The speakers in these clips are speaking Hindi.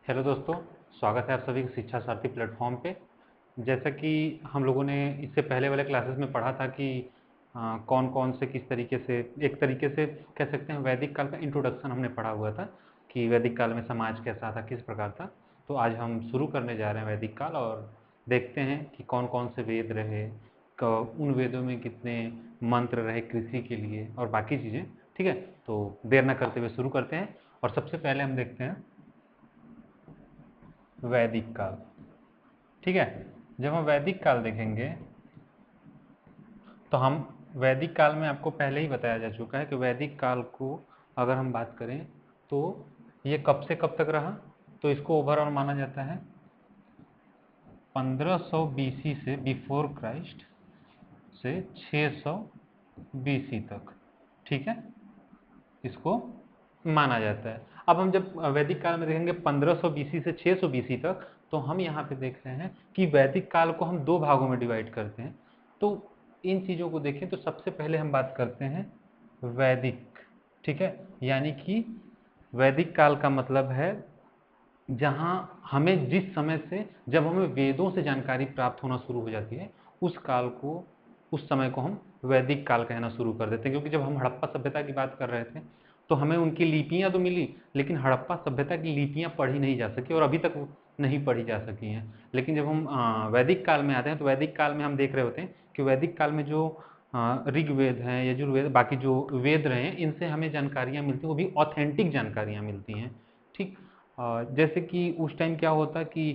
हेलो दोस्तों, स्वागत है आप सभी का शिक्षा सारथी प्लेटफॉर्म पे। जैसा कि हम लोगों ने इससे पहले वाले क्लासेस में पढ़ा था कि कौन कौन से किस तरीके से एक तरीके से कह सकते हैं वैदिक काल का इंट्रोडक्शन हमने पढ़ा हुआ था कि वैदिक काल में समाज कैसा था, किस प्रकार था। तो आज हम शुरू करने जा रहे हैं वैदिक काल और देखते हैं कि कौन कौन से वेद रहे, उन वेदों में कितने मंत्र रहे कृषि के लिए और बाकी चीज़ें। ठीक है, तो देर न करते हुए शुरू करते हैं। और सबसे पहले हम देखते हैं वैदिक काल। ठीक है, जब हम वैदिक काल देखेंगे तो हम वैदिक काल में आपको पहले ही बताया जा चुका है कि वैदिक काल को अगर हम बात करें तो ये कब से कब तक रहा, तो इसको ओवरऑल माना जाता है 1500 बीसी से बिफोर क्राइस्ट से 600 बीसी तक। ठीक है, इसको माना जाता है। अब हम जब वैदिक काल में देखेंगे 1500 बीसी से 600 बीसी तक, तो हम यहाँ पे देख रहे हैं कि वैदिक काल को हम दो भागों में डिवाइड करते हैं। तो इन चीज़ों को देखें तो सबसे पहले हम बात करते हैं वैदिक। ठीक है, यानी कि वैदिक काल का मतलब है जहाँ हमें जिस समय से जब हमें वेदों से जानकारी प्राप्त होना शुरू हो जाती है उस काल को, उस समय को हम वैदिक काल कहना शुरू कर देते हैं। क्योंकि जब हम हड़प्पा सभ्यता की बात कर रहे थे तो हमें उनकी लिपियां तो मिली, लेकिन हड़प्पा सभ्यता की लिपियां पढ़ी नहीं जा सकी और अभी तक नहीं पढ़ी जा सकी हैं। लेकिन जब हम वैदिक काल में आते हैं तो वैदिक काल में हम देख रहे होते हैं कि वैदिक काल में जो ऋग्वेद हैं, यजुर्वेद, बाकी जो वेद रहे हैं, इनसे हमें जानकारियाँ मिलती हैं, वो भी ऑथेंटिक जानकारियाँ मिलती हैं। ठीक, जैसे कि उस टाइम क्या होता कि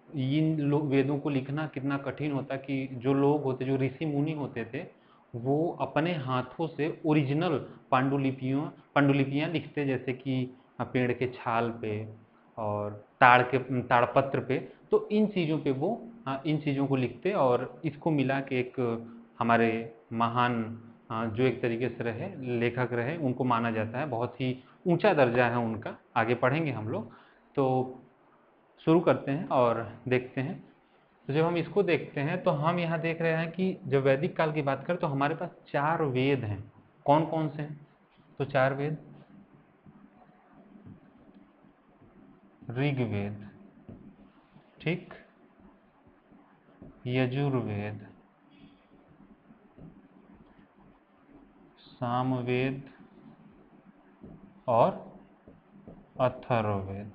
इन वेदों को लिखना कितना कठिन होता कि जो लोग होते, जो ऋषि मुनि होते थे, वो अपने हाथों से ओरिजिनल पांडुलिपियाँ लिखते, जैसे कि पेड़ के छाल पे और ताड़पत्र पे। तो इन चीज़ों पे वो इन चीज़ों को लिखते और इसको मिला के एक हमारे महान जो एक तरीके से रहे लेखक रहे, उनको माना जाता है। बहुत ही ऊंचा दर्जा है उनका, आगे पढ़ेंगे हम लोग। तो शुरू करते हैं और देखते हैं। तो जब हम इसको देखते हैं तो हम यहाँ देख रहे हैं कि जब वैदिक काल की बात करें तो हमारे पास चार वेद हैं। कौन कौन से हैं? तो चार वेद: ऋग्वेद, ठीक, यजुर्वेद, सामवेद और अथर्ववेद।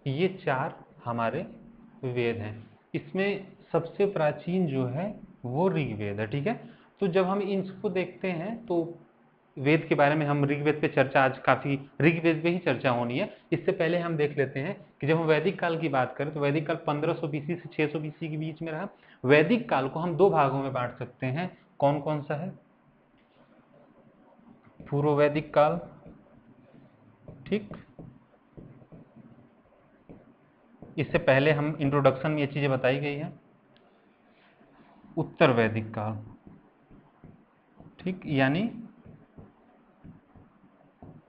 ये चार हमारे वेद हैं। इसमें सबसे प्राचीन जो है वो ऋग्वेद है। ठीक है, तो जब हम इसको देखते हैं तो वेद के बारे में हम ऋग्वेद पे चर्चा आज काफ़ी ऋग्वेद पे ही चर्चा होनी है। इससे पहले हम देख लेते हैं कि जब हम वैदिक काल की बात करें तो वैदिक काल 1500 बीसी से 600 बीसी के बीच में रहा। वैदिक काल को हम दो भागों में बांट सकते हैं। कौन कौन सा है? पूर्व वैदिक काल, ठीक, इससे पहले हम इंट्रोडक्शन में ये चीज़ें बताई गई हैं। उत्तर वैदिक काल, ठीक, यानी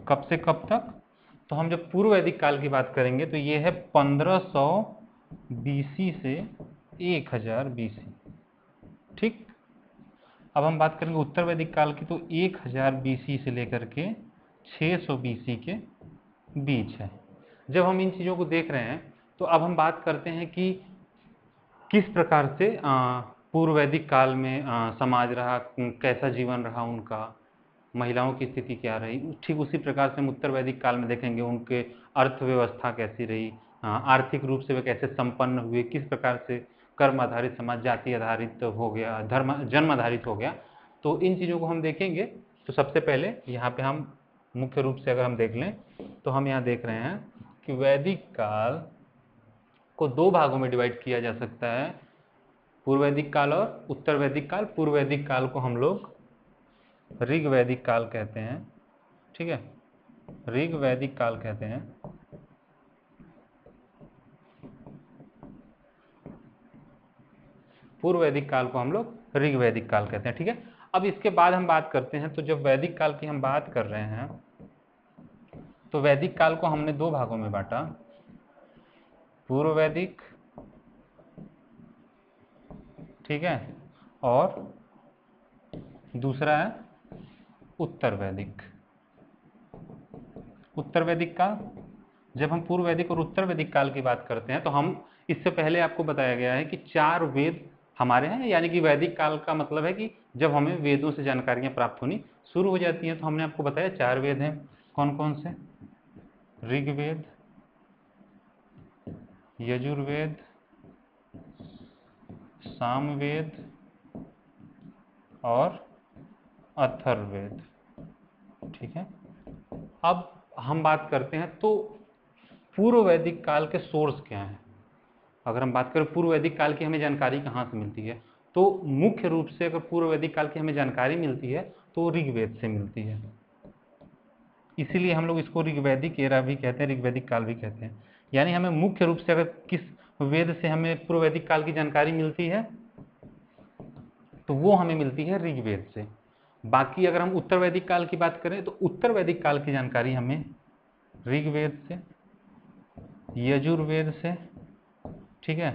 कब से कब तक? तो हम जब पूर्व वैदिक काल की बात करेंगे तो ये है 1500 बीसी से 1000 बीसी। ठीक, अब हम बात करेंगे उत्तर वैदिक काल की, तो 1000 बीसी से लेकर के 600 बीसी के बीच है। जब हम इन चीज़ों को देख रहे हैं तो अब हम बात करते हैं कि किस प्रकार से पूर्व वैदिक काल में समाज रहा, कैसा जीवन रहा उनका, महिलाओं की स्थिति क्या रही। ठीक उसी प्रकार से हम उत्तर वैदिक काल में देखेंगे उनके अर्थव्यवस्था कैसी रही, आर्थिक रूप से वे कैसे संपन्न हुए, किस प्रकार से कर्म आधारित समाज जाति आधारित हो गया, धर्म जन्म आधारित हो गया। तो इन चीज़ों को हम देखेंगे। तो सबसे पहले यहाँ पे हम मुख्य रूप से अगर हम देख लें तो हम यहाँ देख रहे हैं कि वैदिक काल को दो भागों में डिवाइड किया जा सकता है, पूर्व वैदिक काल और उत्तर वैदिक काल। पूर्व वैदिक काल को हम लोग ऋग वैदिक काल कहते हैं। ठीक है, ऋग वैदिक काल कहते हैं। पूर्व वैदिक काल को हम लोग ऋग वैदिक काल कहते हैं। ठीक है, अब इसके बाद हम बात करते हैं। तो जब वैदिक काल की हम बात कर रहे हैं तो वैदिक काल को हमने दो भागों में बांटा, पूर्व वैदिक, ठीक है, और दूसरा है उत्तर वैदिक। उत्तर वैदिक काल। जब हम पूर्व वैदिक और उत्तर वैदिक काल की बात करते हैं तो हम इससे पहले आपको बताया गया है कि 4 वेद हमारे हैं, यानी कि वैदिक काल का मतलब है कि जब हमें वेदों से जानकारियां प्राप्त होनी शुरू हो जाती हैं। तो हमने आपको बताया 4 वेद हैं, कौन कौन से? ऋग्वेद, यजुर्वेद, सामवेद और अथर्ववेद। ठीक है, अब हम बात करते हैं तो पूर्व वैदिक काल के सोर्स क्या हैं। अगर हम बात करें पूर्व वैदिक काल की हमें जानकारी कहाँ से मिलती है, तो मुख्य रूप से अगर पूर्व वैदिक काल की हमें जानकारी मिलती है तो ऋग्वेद से मिलती है। इसीलिए हम लोग इसको ऋग्वैदिक एरा भी कहते हैं, ऋग्वैदिक काल भी कहते हैं। यानी हमें मुख्य रूप से अगर किस वेद से हमें पूर्व वैदिक काल की जानकारी मिलती है तो वो हमें मिलती है ऋग्वेद से। बाकी अगर हम उत्तर वैदिक काल की बात करें तो उत्तर वैदिक काल की जानकारी हमें ऋग्वेद से, यजुर्वेद से, ठीक है,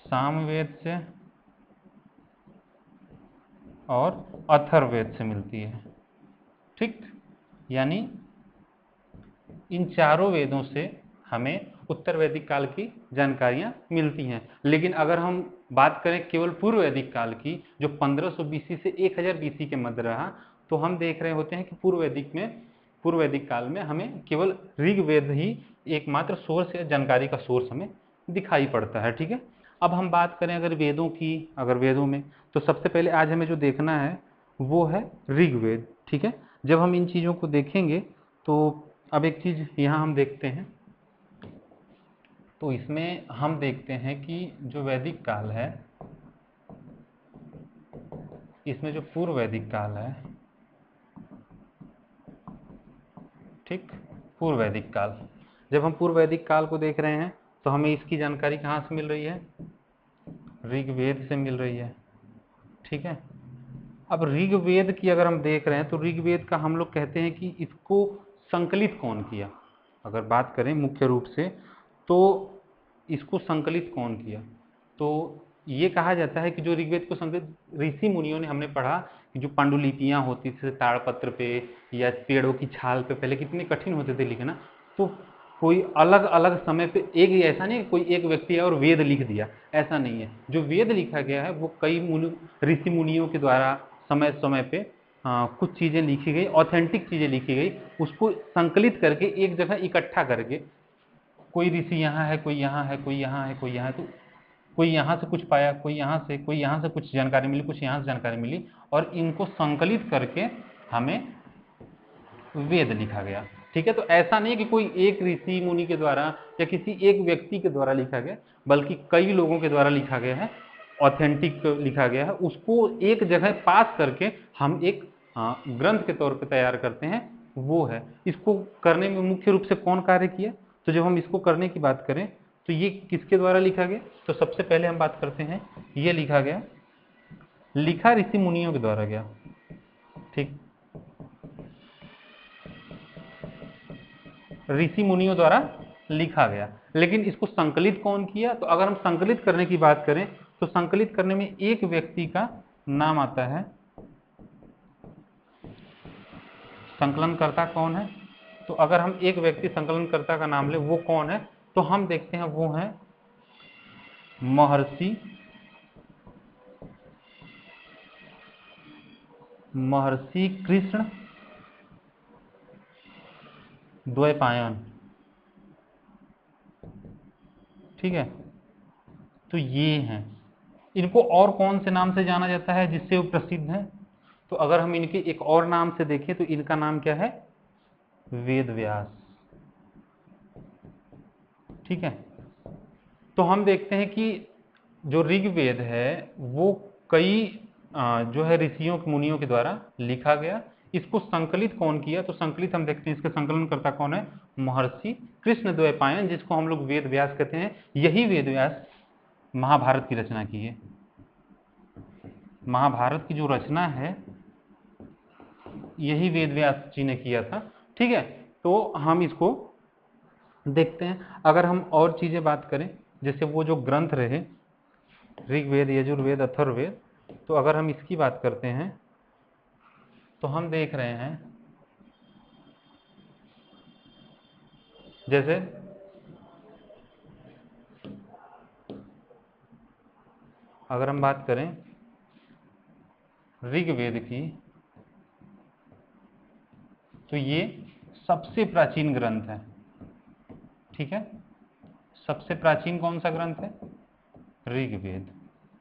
सामवेद से और अथर्ववेद से मिलती है। ठीक, यानी इन चारों वेदों से हमें उत्तर वैदिक काल की जानकारियां मिलती हैं। लेकिन अगर हम बात करें केवल पूर्व वैदिक काल की, जो 1500 बीसी से 1000 बीसी के मध्य रहा, तो हम देख रहे होते हैं कि पूर्व वैदिक काल में हमें केवल ऋग्वेद ही एकमात्र सोर्स या जानकारी का सोर्स हमें दिखाई पड़ता है। ठीक है, अब हम बात करें अगर वेदों की, अगर वेदों में, तो सबसे पहले आज हमें जो देखना है वो है ऋग्वेद। ठीक है, जब हम इन चीज़ों को देखेंगे तो अब एक चीज़ यहाँ हम देखते हैं, तो इसमें हम देखते हैं कि जो वैदिक काल है, इसमें जो पूर्व वैदिक काल है, ठीक, पूर्व वैदिक काल, जब हम पूर्व वैदिक काल को देख रहे हैं तो हमें इसकी जानकारी कहाँ से मिल रही है? ऋग्वेद से मिल रही है। ठीक है, अब ऋग्वेद की अगर हम देख रहे हैं तो ऋग्वेद का हम लोग कहते हैं कि इसको संकलित कौन किया। अगर बात करें मुख्य रूप से तो इसको संकलित कौन किया, तो ये कहा जाता है कि जो ऋग्वेद को संकलित ऋषि मुनियों ने, हमने पढ़ा कि जो पांडुलिपियां होती थी ताड़पत्र पे या पेड़ों की छाल पे, पहले कितने कठिन होते थे लिखना, तो कोई अलग अलग समय पे एक, ऐसा नहीं कोई एक व्यक्ति है और वेद लिख दिया, ऐसा नहीं है। जो वेद लिखा गया है वो कई ऋषि मुनियों के द्वारा समय समय पे कुछ चीज़ें लिखी गई, ऑथेंटिक चीज़ें लिखी गई, उसको संकलित करके एक जगह इकट्ठा करके, कोई ऋषि यहाँ है, कोई यहाँ है, कोई यहाँ है, कोई यहाँ है, तो कोई यहाँ से कुछ पाया, कोई यहाँ से कुछ जानकारी मिली, कुछ यहाँ से जानकारी मिली, और इनको संकलित करके हमें वेद लिखा गया। ठीक है, तो ऐसा नहीं कि कोई एक ऋषि मुनि के द्वारा या किसी एक व्यक्ति के द्वारा लिखा गया, बल्कि कई लोगों के द्वारा लिखा गया है, ऑथेंटिक लिखा गया है, उसको एक जगह पास करके हम एक ग्रंथ के तौर पे तैयार करते हैं, वो है। इसको करने में मुख्य रूप से कौन कार्य किया, तो जब हम इसको करने की बात करें तो ये किसके द्वारा लिखा गया, तो सबसे पहले हम बात करते हैं, ये लिखा गया, लिखा ऋषि मुनियों के द्वारा गया। ठीक, ऋषि मुनियों द्वारा लिखा गया, लेकिन इसको संकलित कौन किया, तो अगर हम संकलित करने की बात करें तो संकलित करने में एक व्यक्ति का नाम आता है। संकलनकर्ता कौन है, तो अगर हम एक व्यक्ति संकलनकर्ता का नाम ले, वो कौन है, तो हम देखते हैं वो है महर्षि कृष्ण द्वैपायन। ठीक है, तो ये हैं, इनको और कौन से नाम से जाना जाता है जिससे वो प्रसिद्ध है, तो अगर हम इनके एक और नाम से देखें तो इनका नाम क्या है? वेद व्यास। ठीक है, तो हम देखते हैं कि जो ऋग्वेद है वो कई जो है ऋषियों मुनियों के द्वारा लिखा गया। इसको संकलित कौन किया, तो संकलित हम देखते हैं इसके संकलनकर्ता कौन है? महर्षि कृष्ण द्वैपायन, जिसको हम लोग वेद व्यास कहते हैं। यही वेद व्यास महाभारत की रचना की है। महाभारत की जो रचना है यही वेद व्यास जी ने किया था। ठीक है, तो हम इसको देखते हैं। अगर हम और चीज़ें बात करें, जैसे वो जो ग्रंथ रहे ऋग्वेद, यजुर्वेद, अथर्ववेद, तो अगर हम इसकी बात करते हैं तो हम देख रहे हैं जैसे अगर हम बात करें ऋग्वेद की, तो ये सबसे प्राचीन ग्रंथ है। ठीक है, सबसे प्राचीन कौन सा ग्रंथ है? ऋग्वेद।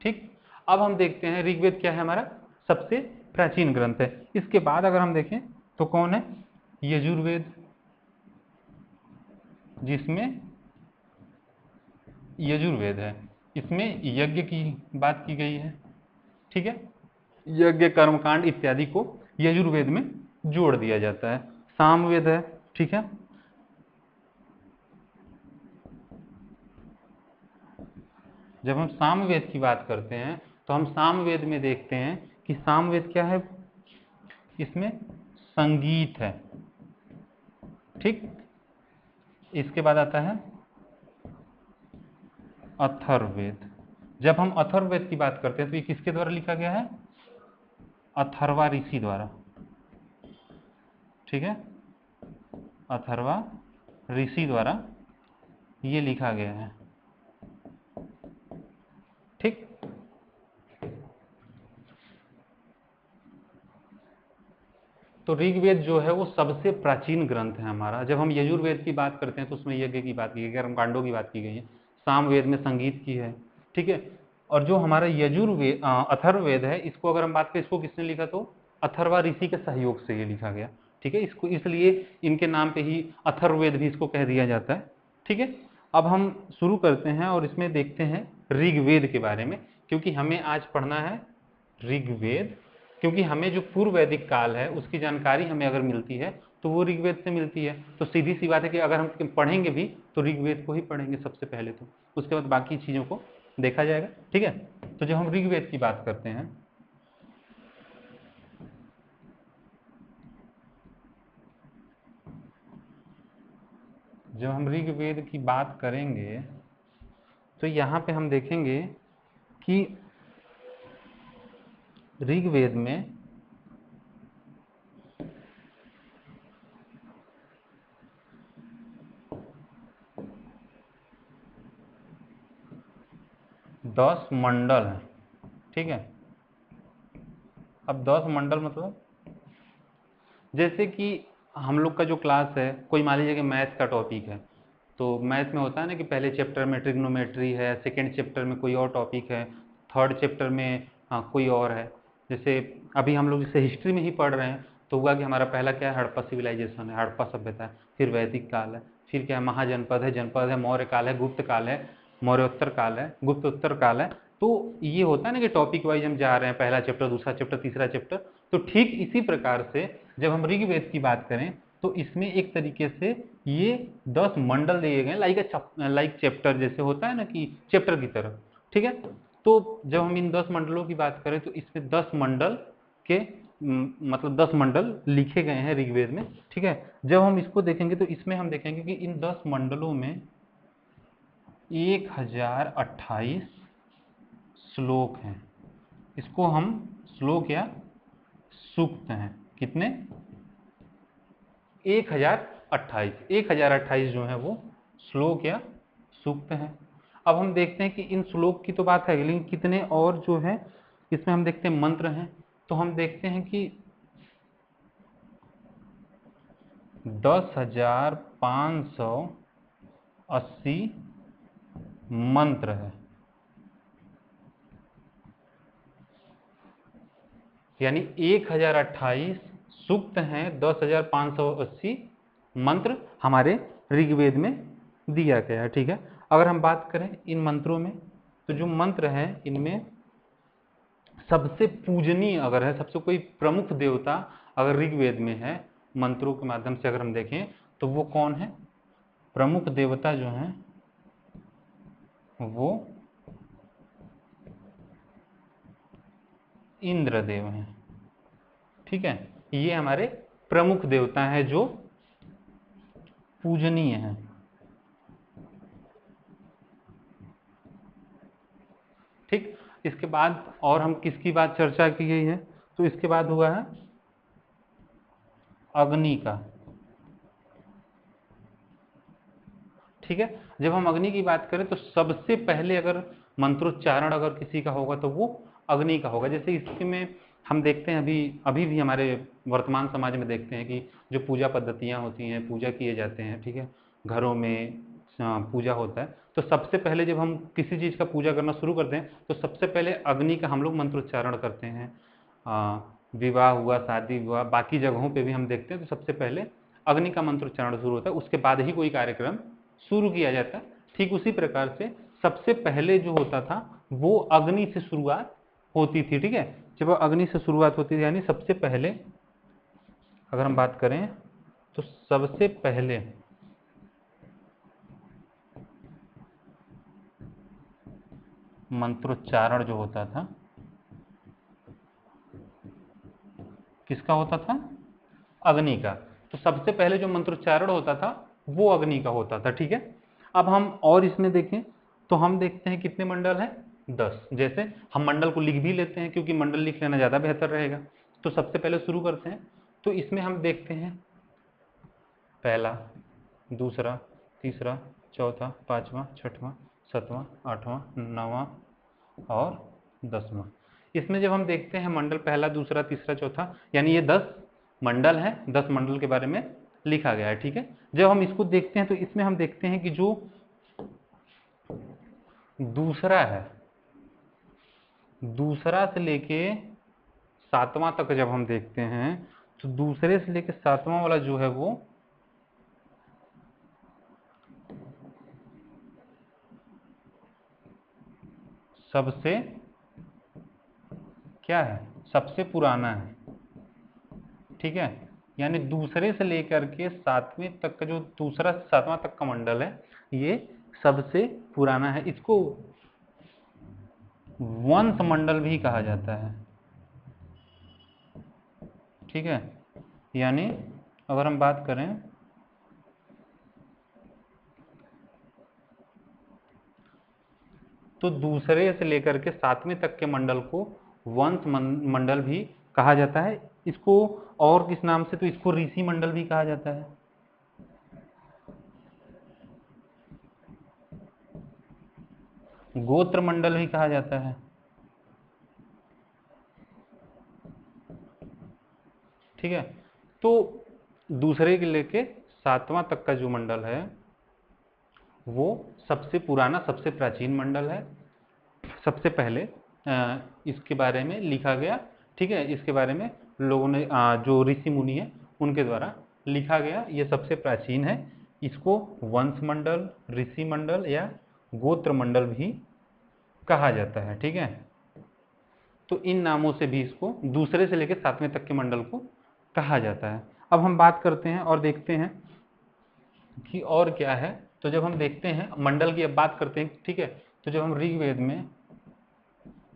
ठीक, अब हम देखते हैं ऋग्वेद क्या है हमारा, सबसे प्राचीन ग्रंथ है। इसके बाद अगर हम देखें तो कौन है? यजुर्वेद, जिसमें यजुर्वेद है, इसमें यज्ञ की बात की गई है। ठीक है, यज्ञ कर्मकांड इत्यादि को यजुर्वेद में जोड़ दिया जाता है। सामवेद है। ठीक है, जब हम सामवेद की बात करते हैं तो हम सामवेद में देखते हैं कि सामवेद क्या है, इसमें संगीत है। ठीक, इसके बाद आता है अथर्ववेद। जब हम अथर्ववेद की बात करते हैं तो ये किसके द्वारा लिखा गया है? अथर्वा ऋषि द्वारा। ठीक है, अथर्वा ऋषि द्वारा ये लिखा गया है। ठीक, तो ऋग्वेद जो है वो सबसे प्राचीन ग्रंथ है हमारा। जब हम यजुर्वेद की बात करते हैं तो उसमें यज्ञ की बात की गई, कर्मकांडों की बात की गई है। सामवेद में संगीत की है। ठीक है, और जो हमारा यजुर्वेद अथर्ववेद है, इसको अगर हम बात करें इसको किसने लिखा, तो अथर्वा ऋषि के सहयोग से ये लिखा गया। ठीक है, इसको इसलिए इनके नाम पे ही अथर्ववेद भी इसको कह दिया जाता है। ठीक है, अब हम शुरू करते हैं और इसमें देखते हैं ऋग्वेद के बारे में, क्योंकि हमें आज पढ़ना है ऋग्वेद। क्योंकि हमें जो पूर्व वैदिक काल है उसकी जानकारी हमें अगर मिलती है तो वो ऋग्वेद से मिलती है। तो सीधी सी बात है कि अगर हम पढ़ेंगे भी तो ऋग्वेद को ही पढ़ेंगे सबसे पहले, तो उसके बाद बाकी चीज़ों को देखा जाएगा। ठीक है, तो जब हम ऋग्वेद की बात करते हैं, जब हम ऋग्वेद की बात करेंगे तो यहाँ पे हम देखेंगे कि ऋग्वेद में दस मंडल है। ठीक है, अब 10 मंडल मतलब जैसे कि हम लोग का जो क्लास है, कोई मान लीजिए कि मैथ का टॉपिक है, तो मैथ में होता है ना कि पहले चैप्टर में ट्रिग्नोमेट्री है, सेकेंड चैप्टर में कोई और टॉपिक है, थर्ड चैप्टर में कोई और है। जैसे अभी हम लोग जैसे हिस्ट्री में ही पढ़ रहे हैं, तो हुआ कि हमारा पहला क्या है, हड़प्पा सिविलाइजेशन है, हड़प्पा सभ्यता है। फिर वैदिक काल है, फिर क्या है, महाजनपद है, जनपद है, मौर्य काल है, गुप्त काल है, मौर्योत्तर काल है, गुप्तोत्तर काल है। तो ये होता है ना कि टॉपिक वाइज हम जा रहे हैं, पहला चैप्टर, दूसरा चैप्टर, तीसरा चैप्टर। तो ठीक इसी प्रकार से जब हम ऋग्वेद की बात करें तो इसमें एक तरीके से ये 10 मंडल दिए गए, लाइक चैप्टर जैसे होता है ना कि चैप्टर की तरह। ठीक है, तो जब हम इन 10 मंडलों की बात करें तो इसमें 10 मंडल के मतलब 10 मंडल लिखे गए हैं ऋग्वेद में। ठीक है, जब हम इसको देखेंगे तो इसमें हम देखेंगे कि इन 10 मंडलों में 1028 श्लोक हैं। इसको हम श्लोक या सूक्त हैं। कितने? 1028 जो है वो श्लोक या सूक्त हैं। अब हम देखते हैं कि इन श्लोक की तो बात है, लेकिन कितने और जो है इसमें हम देखते हैं मंत्र हैं। तो हम देखते हैं कि 10,580 मंत्र है, यानी 1028 सूक्त हैं, 10,580 मंत्र हमारे ऋग्वेद में दिया गया है। ठीक है, अगर हम बात करें इन मंत्रों में, तो जो मंत्र हैं इनमें सबसे पूजनीय अगर है, सबसे कोई प्रमुख देवता अगर ऋग्वेद में है, मंत्रों के माध्यम से अगर हम देखें तो वो कौन है? प्रमुख देवता जो है वो इंद्रदेव हैं। ठीक है, ये हमारे प्रमुख देवता हैं जो पूजनीय हैं। ठीक, इसके बाद और हम किसकी बात चर्चा की गई है, तो इसके बाद हुआ है अग्नि का। ठीक है। जब हम अग्नि की बात करें तो सबसे पहले अगर मंत्रोच्चारण अगर किसी का होगा तो वो अग्नि का होगा। जैसे इसमें हम देखते हैं अभी अभी भी हमारे वर्तमान समाज में देखते हैं कि जो पूजा पद्धतियां होती हैं, पूजा किए जाते हैं, ठीक है, घरों में पूजा होता है, तो सबसे पहले जब हम किसी चीज़ का पूजा करना शुरू करते हैं तो सबसे पहले अग्नि का हम लोग मंत्रोच्चारण करते हैं। विवाह हुआ, शादी हुआ, बाकी जगहों पे भी हम देखते हैं तो सबसे पहले अग्नि का मंत्रोच्चारण शुरू होता है, उसके बाद ही कोई कार्यक्रम शुरू किया जाता है। ठीक उसी प्रकार से सबसे पहले जो होता था वो अग्नि से शुरुआत होती थी। ठीक है, जब अग्नि से शुरुआत होती थी, यानी सबसे पहले अगर हम बात करें तो सबसे पहले मंत्रोच्चारण जो होता था किसका होता था? अग्नि का। तो सबसे पहले जो मंत्रोच्चारण होता था वो अग्नि का होता था। ठीक है, अब हम और इसमें देखें तो हम देखते हैं कितने मंडल हैं? 10। जैसे हम मंडल को लिख भी लेते हैं क्योंकि मंडल लिख लेना ज़्यादा बेहतर रहेगा। तो सबसे पहले शुरू करते हैं, तो इसमें हम देखते हैं पहला, दूसरा, तीसरा, चौथा, पांचवा, छठवां, सातवां, आठवां, नौवां और 10वां। इसमें जब हम देखते हैं मंडल पहला, दूसरा, तीसरा, चौथा, यानी ये 10 मंडल हैं, 10 मंडल के बारे में लिखा गया है। ठीक है, जब हम इसको देखते हैं तो इसमें हम देखते हैं कि जो दूसरा है, दूसरा से लेके 7वां तक जब हम देखते हैं तो दूसरे से लेके 7वां वाला जो है वो सबसे क्या है? सबसे पुराना है। ठीक है, यानी दूसरे से लेकर के 7वें तक का जो दूसरा से 7वां तक का मंडल है ये सबसे पुराना है। इसको वंश मंडल भी कहा जाता है। ठीक है, यानी अगर हम बात करें तो दूसरे से लेकर के 7वें तक के मंडल को वंश मंडल भी कहा जाता है। इसको और किस नाम से? तो इसको ऋषि मंडल भी कहा जाता है। गोत्र मंडल भी कहा जाता है। ठीक है, तो दूसरे के लेके 7वां तक का जो मंडल है वो सबसे पुराना, सबसे प्राचीन मंडल है। सबसे पहले इसके बारे में लिखा गया। ठीक है, इसके बारे में लोगों ने जो ऋषि मुनि है उनके द्वारा लिखा गया, ये सबसे प्राचीन है। इसको वंश मंडल, ऋषि मंडल या गोत्र मंडल भी कहा जाता है। ठीक है, तो इन नामों से भी इसको दूसरे से लेकर 7वें तक के मंडल को कहा जाता है। अब हम बात करते हैं और देखते हैं कि और क्या है। तो जब हम देखते हैं मंडल की, अब बात करते हैं, ठीक है, तो जब हम ऋग्वेद में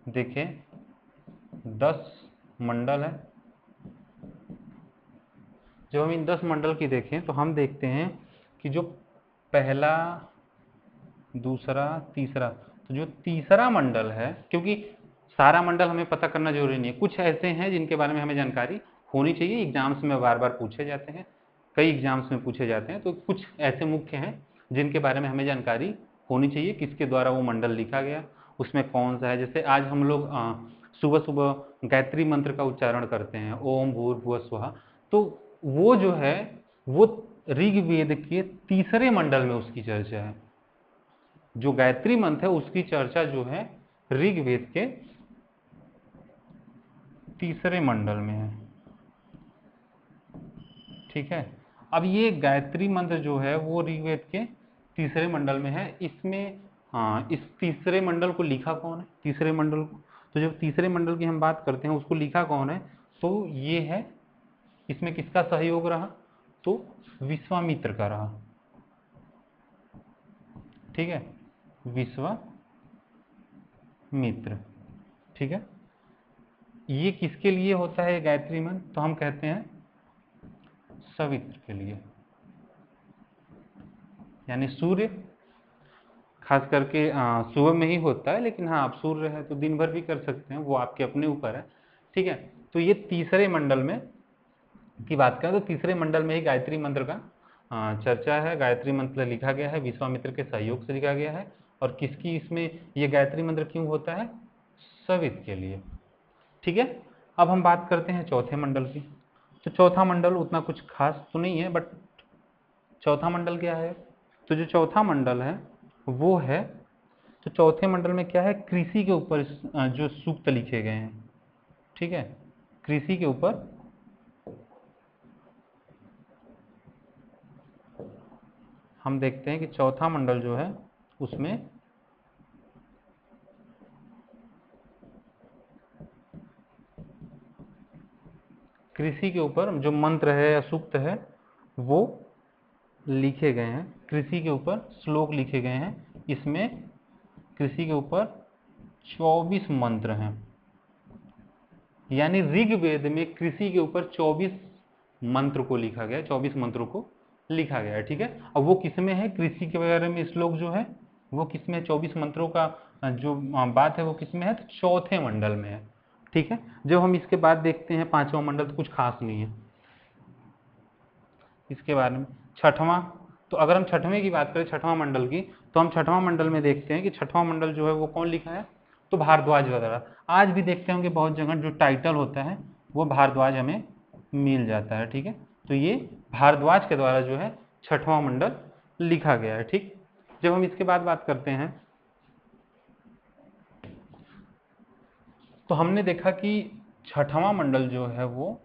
देखें 10 मंडल है। जब हम इन 10 मंडल की देखें तो हम देखते हैं कि जो पहला, दूसरा, तीसरा, तो जो तीसरा मंडल है, क्योंकि सारा मंडल हमें पता करना जरूरी नहीं है, कुछ ऐसे हैं जिनके बारे में हमें जानकारी होनी चाहिए, एग्जाम्स में बार बार पूछे जाते हैं, कई एग्जाम्स में पूछे जाते हैं, तो कुछ ऐसे मुख्य हैं जिनके बारे में हमें जानकारी होनी चाहिए, किसके द्वारा वो मंडल लिखा गया, उसमें कौन सा है। जैसे आज हम लोग सुबह सुबह गायत्री मंत्र का उच्चारण करते हैं, ओम भूर्भुवः स्वः, तो वो जो है वो ऋग्वेद के तीसरे मंडल में उसकी चर्चा है। जो गायत्री मंत्र है उसकी चर्चा जो है ऋग्वेद के तीसरे मंडल में है। ठीक है, अब ये गायत्री मंत्र जो है वो ऋग्वेद के तीसरे मंडल में है। इसमें इस तीसरे मंडल को लिखा कौन है? तीसरे मंडल को, तो जब तीसरे मंडल की हम बात करते हैं उसको लिखा कौन है, तो ये है, इसमें किसका सहयोग रहा? तो विश्वामित्र का रहा। ठीक है, विश्वामित्र। ठीक है, ये किसके लिए होता है गायत्री मंत्र? तो हम कहते हैं सवित्र के लिए, यानी सूर्य, खास करके सुबह में ही होता है, लेकिन हाँ आप सूर्य है तो दिन भर भी कर सकते हैं, वो आपके अपने ऊपर है। ठीक है, तो ये तीसरे मंडल में की बात करें तो तीसरे मंडल में ही गायत्री मंत्र का चर्चा है, गायत्री मंत्र लिखा गया है, विश्वामित्र के सहयोग से लिखा गया है। और किसकी इसमें ये गायत्री मंत्र क्यों होता है? सवित के लिए। ठीक है, अब हम बात करते हैं चौथे मंडल की। तो चौथा मंडल उतना कुछ खास तो नहीं है, बट चौथा मंडल क्या है? तो जो चौथा मंडल है वो है, तो चौथे मंडल में क्या है? कृषि के ऊपर जो सूक्त लिखे गए हैं। ठीक है, कृषि के ऊपर हम देखते हैं कि चौथा मंडल जो है उसमें कृषि के ऊपर जो मंत्र है या सूक्त है वो लिखे गए हैं। कृषि के ऊपर श्लोक लिखे गए हैं। इसमें कृषि के ऊपर 24 मंत्र हैं, यानी ऋग्वेद में कृषि के ऊपर 24 मंत्र को लिखा गया है, 24 मंत्रों को लिखा गया है। ठीक है, अब वो किसमें है? कृषि के बारे में श्लोक जो है वो किसमें? 24 मंत्रों का जो बात है वो किसमें है? तो चौथे मंडल में है। ठीक है, जब हम इसके बाद देखते हैं पांचवा मंडल, तो कुछ खास नहीं है इसके बारे में। छठवां, तो अगर हम छठवें की बात करें, छठवां मंडल की, तो हम छठवां मंडल में देखते हैं कि छठवां मंडल जो है वो कौन लिखा है? तो भारद्वाज वगैरह। आज भी देखते होंगे बहुत जगह जो टाइटल होता है वो भारद्वाज हमें मिल जाता है। ठीक है, तो ये भारद्वाज के द्वारा जो है छठवां मंडल लिखा गया है। ठीक, जब हम इसके बाद बात करते हैं तो हमने देखा कि छठवां मंडल जो है वो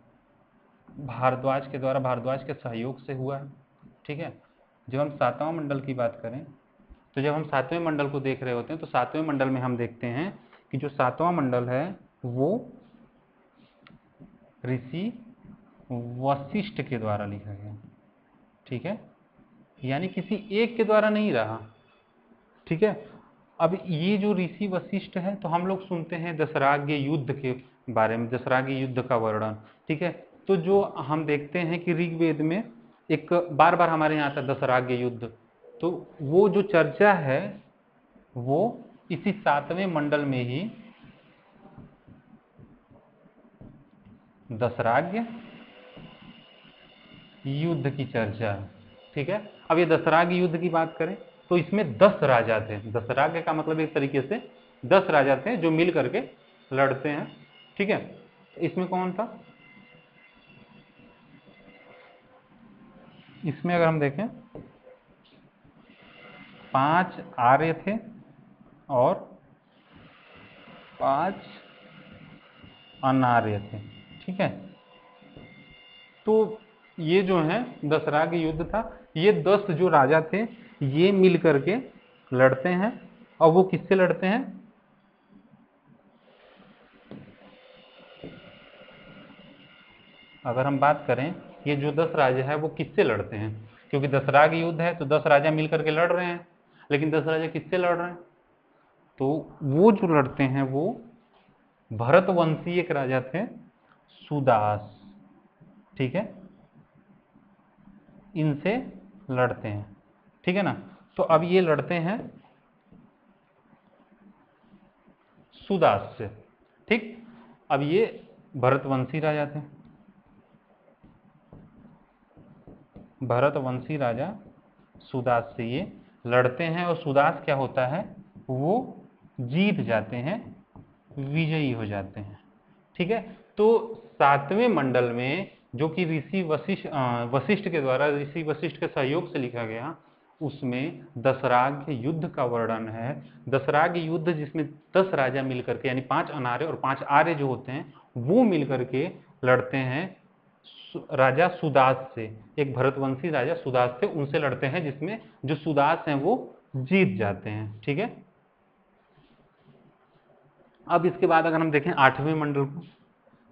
भारद्वाज के द्वारा, भारद्वाज के सहयोग से हुआ है। ठीक है, जब हम सातवां मंडल की बात करें, तो जब हम सातवें मंडल को देख रहे होते हैं तो सातवें मंडल में हम देखते हैं कि जो सातवां मंडल है वो ऋषि वशिष्ठ के द्वारा लिखा गया। ठीक है, यानी किसी एक के द्वारा नहीं रहा। ठीक है, अब ये जो ऋषि वशिष्ठ है, तो हम लोग सुनते हैं दशराग्य युद्ध के बारे में, दशराग्य युद्ध का वर्णन। ठीक है, तो जो हम देखते हैं कि ऋग्वेद में एक बार बार हमारे यहाँ आता है दशराग्य युद्ध, तो वो जो चर्चा है वो इसी सातवें मंडल में ही दशराग्य युद्ध की चर्चा है। ठीक है, अब ये दशराग्य युद्ध की बात करें तो इसमें 10 राजा थे। दशराग्य का मतलब एक तरीके से 10 राजा थे जो मिल करके लड़ते हैं। ठीक है, इसमें कौन था? इसमें अगर हम देखें 5 आर्य थे और 5 अनार्य थे। ठीक है, तो ये जो है दशराग्य युद्ध था। ये 10 जो राजा थे ये मिल करके लड़ते हैं। और वो किससे लड़ते हैं? अगर हम बात करें ये जो 10 राजा है वो किससे लड़ते हैं? क्योंकि दशराग्य युद्ध है तो 10 राजा मिल करके लड़ रहे हैं, लेकिन 10 राजा किससे लड़ रहे हैं? तो वो जो लड़ते हैं वो भरतवंशी एक राजा थे, सुदास। ठीक है, इनसे लड़ते हैं। ठीक है ना, तो अब ये लड़ते हैं सुदास से। ठीक, अब ये भरतवंशी राजा थे, भरतवंशी राजा सुदास से ये लड़ते हैं और सुदास क्या होता है? वो जीत जाते हैं, विजयी हो जाते हैं। ठीक है, तो सातवें मंडल में जो कि ऋषि वशिष्ठ वशिष्ठ के द्वारा, ऋषि वशिष्ठ के सहयोग से लिखा गया, उसमें दशराग्य युद्ध का वर्णन है। दशराग्य युद्ध जिसमें 10 राजा मिलकर के, यानी 5 अनार्य और 5 आर्य जो होते हैं वो मिलकर के लड़ते हैं राजा सुदास से। एक भरतवंशी राजा सुदास थे, उनसे लड़ते हैं, जिसमें जो सुदास हैं वो जीत जाते हैं। ठीक है, अब इसके बाद अगर हम देखें आठवें मंडल को,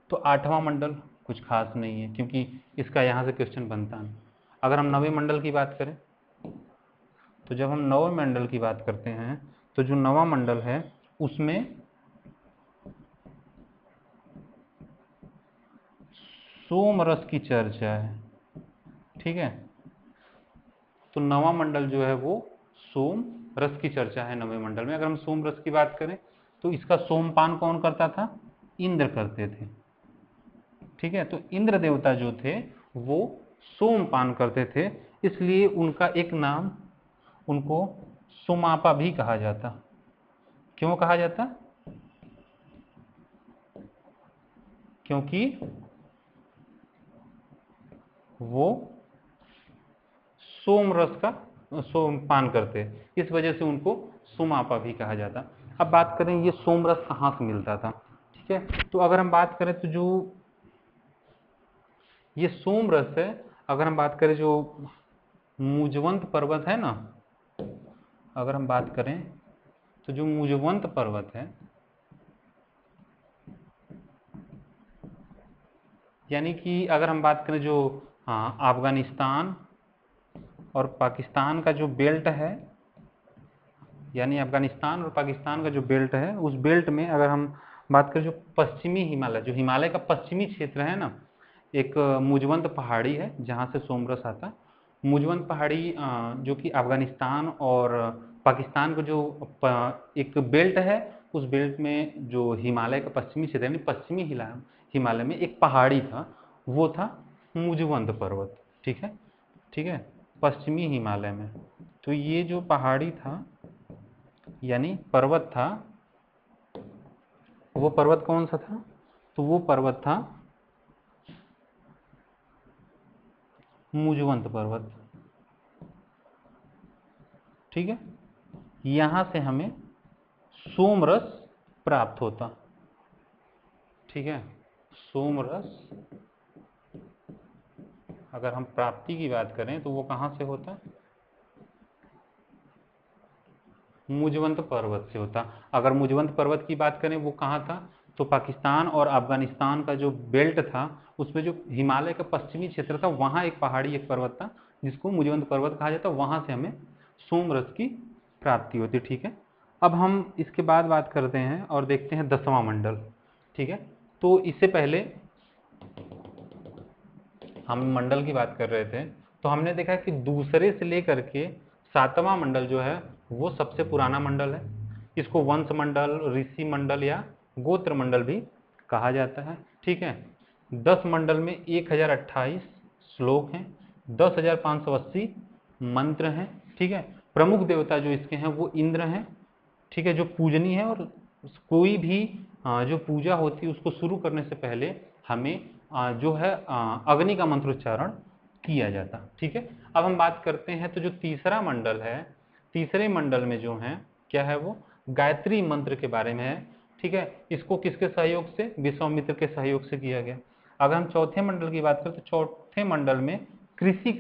तो आठवां मंडल कुछ खास नहीं है, क्योंकि इसका यहाँ से क्वेश्चन बनता नहीं। अगर हम नवें मंडल की बात करें, तो जब हम नवें मंडल की बात करते हैं तो जो नवा मंडल है उसमें सोम रस की चर्चा है। ठीक है, तो नवा मंडल जो है वो सोम रस की चर्चा है नवे मंडल में। अगर हम सोम रस की बात करें तो इसका सोमपान कौन करता था? इंद्र करते थे। ठीक है, तो इंद्र देवता जो थे वो सोमपान करते थे, इसलिए उनका एक नाम, उनको सुमापा भी कहा जाता। क्यों कहा जाता? क्योंकि वो सोमरस का सोमपान करते, इस वजह से उनको सुमापा भी कहा जाता। अब बात करें ये सोमरस कहाँ से मिलता था, ठीक है। तो अगर हम बात करें तो जो ये सोमरस है, अगर हम बात करें जो मुजवंत पर्वत है ना, अगर हम बात करें तो जो मुजवंत पर्वत है, यानी कि अगर हम बात करें जो अफगानिस्तान और पाकिस्तान का जो बेल्ट है, यानी अफगानिस्तान और पाकिस्तान का जो बेल्ट है, उस बेल्ट में अगर हम बात करें जो पश्चिमी हिमालय, जो हिमालय का पश्चिमी क्षेत्र है ना, एक मुजवंत पहाड़ी है जहाँ से सोमरस आता। मुजवंत पहाड़ी जो कि अफगानिस्तान और पाकिस्तान का जो एक बेल्ट है, उस बेल्ट में जो हिमालय का पश्चिमी क्षेत्र यानी पश्चिमी हिमालय में एक पहाड़ी था, वो था मुजवंत पर्वत। ठीक है, ठीक है, पश्चिमी हिमालय में। तो ये जो पहाड़ी था यानी पर्वत था, वो पर्वत कौन सा था? तो वो पर्वत था मुजवंत पर्वत। ठीक है, यहां से हमें सोमरस प्राप्त होता। ठीक है, सोमरस अगर हम प्राप्ति की बात करें तो वो कहां से होता? मुजवंत पर्वत से होता। अगर मुजवंत पर्वत की बात करें वो कहाँ था, तो पाकिस्तान और अफगानिस्तान का जो बेल्ट था उसमें जो हिमालय का पश्चिमी क्षेत्र था, वहाँ एक पहाड़ी एक पर्वत था जिसको मुजवंत पर्वत कहा जाता, वहाँ से हमें सोमरस की प्राप्ति होती। ठीक है, अब हम इसके बाद बात करते हैं और देखते हैं 10वां मंडल। ठीक है, तो इससे पहले हम मंडल की बात कर रहे थे, तो हमने देखा कि दूसरे से लेकर के 7वां मंडल जो है वो सबसे पुराना मंडल है। इसको वंश मंडल, ऋषि मंडल या गोत्र मंडल भी कहा जाता है। ठीक है, 10 मंडल में 1028 श्लोक हैं, 10,580 मंत्र हैं। ठीक है, प्रमुख देवता जो इसके हैं वो इंद्र हैं। ठीक है, जो पूजनीय है, और कोई भी जो पूजा होती है उसको शुरू करने से पहले हमें जो है अग्नि का मंत्रोच्चारण किया जाता। ठीक है, अब हम बात करते हैं तो जो तीसरा मंडल है, तीसरे मंडल में जो है क्या है, वो गायत्री मंत्र के बारे में है। ठीक है, इसको किसके सहयोग से? विश्वामित्र के सहयोग से किया गया। अगर हम चौथे मंडल की बात करें तो चौथे मंडल में कृषि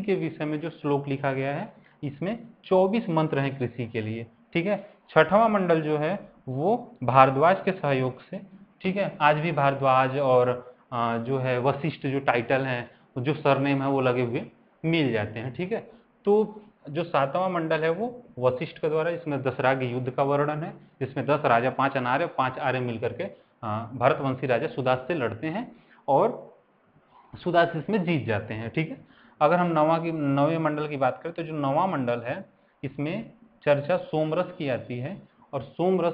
के विषय में जो श्लोक लिखा गया है, इसमें 24 मंत्र हैं कृषि के लिए। ठीक है, छठवां मंडल जो है वो भारद्वाज के सहयोग से, ठीक है, आज भी भारद्वाज और जो है वशिष्ठ जो टाइटल हैं, जो सरनेम है वो लगे हुए मिल जाते हैं। ठीक है, तो जो 7वां मंडल है वो वशिष्ठ के द्वारा, इसमें दशराग युद्ध का वर्णन है, जिसमें 10 राजा 5 अनार्य 5 आर्य मिलकर के भरतवंशी राजा सुदास से लड़ते हैं और सुदास इसमें जीत जाते हैं। ठीक है, अगर हम 9वें मंडल की बात करें तो जो 9वां मंडल है इसमें चर्चा सोमरस की आती है, और सोमरस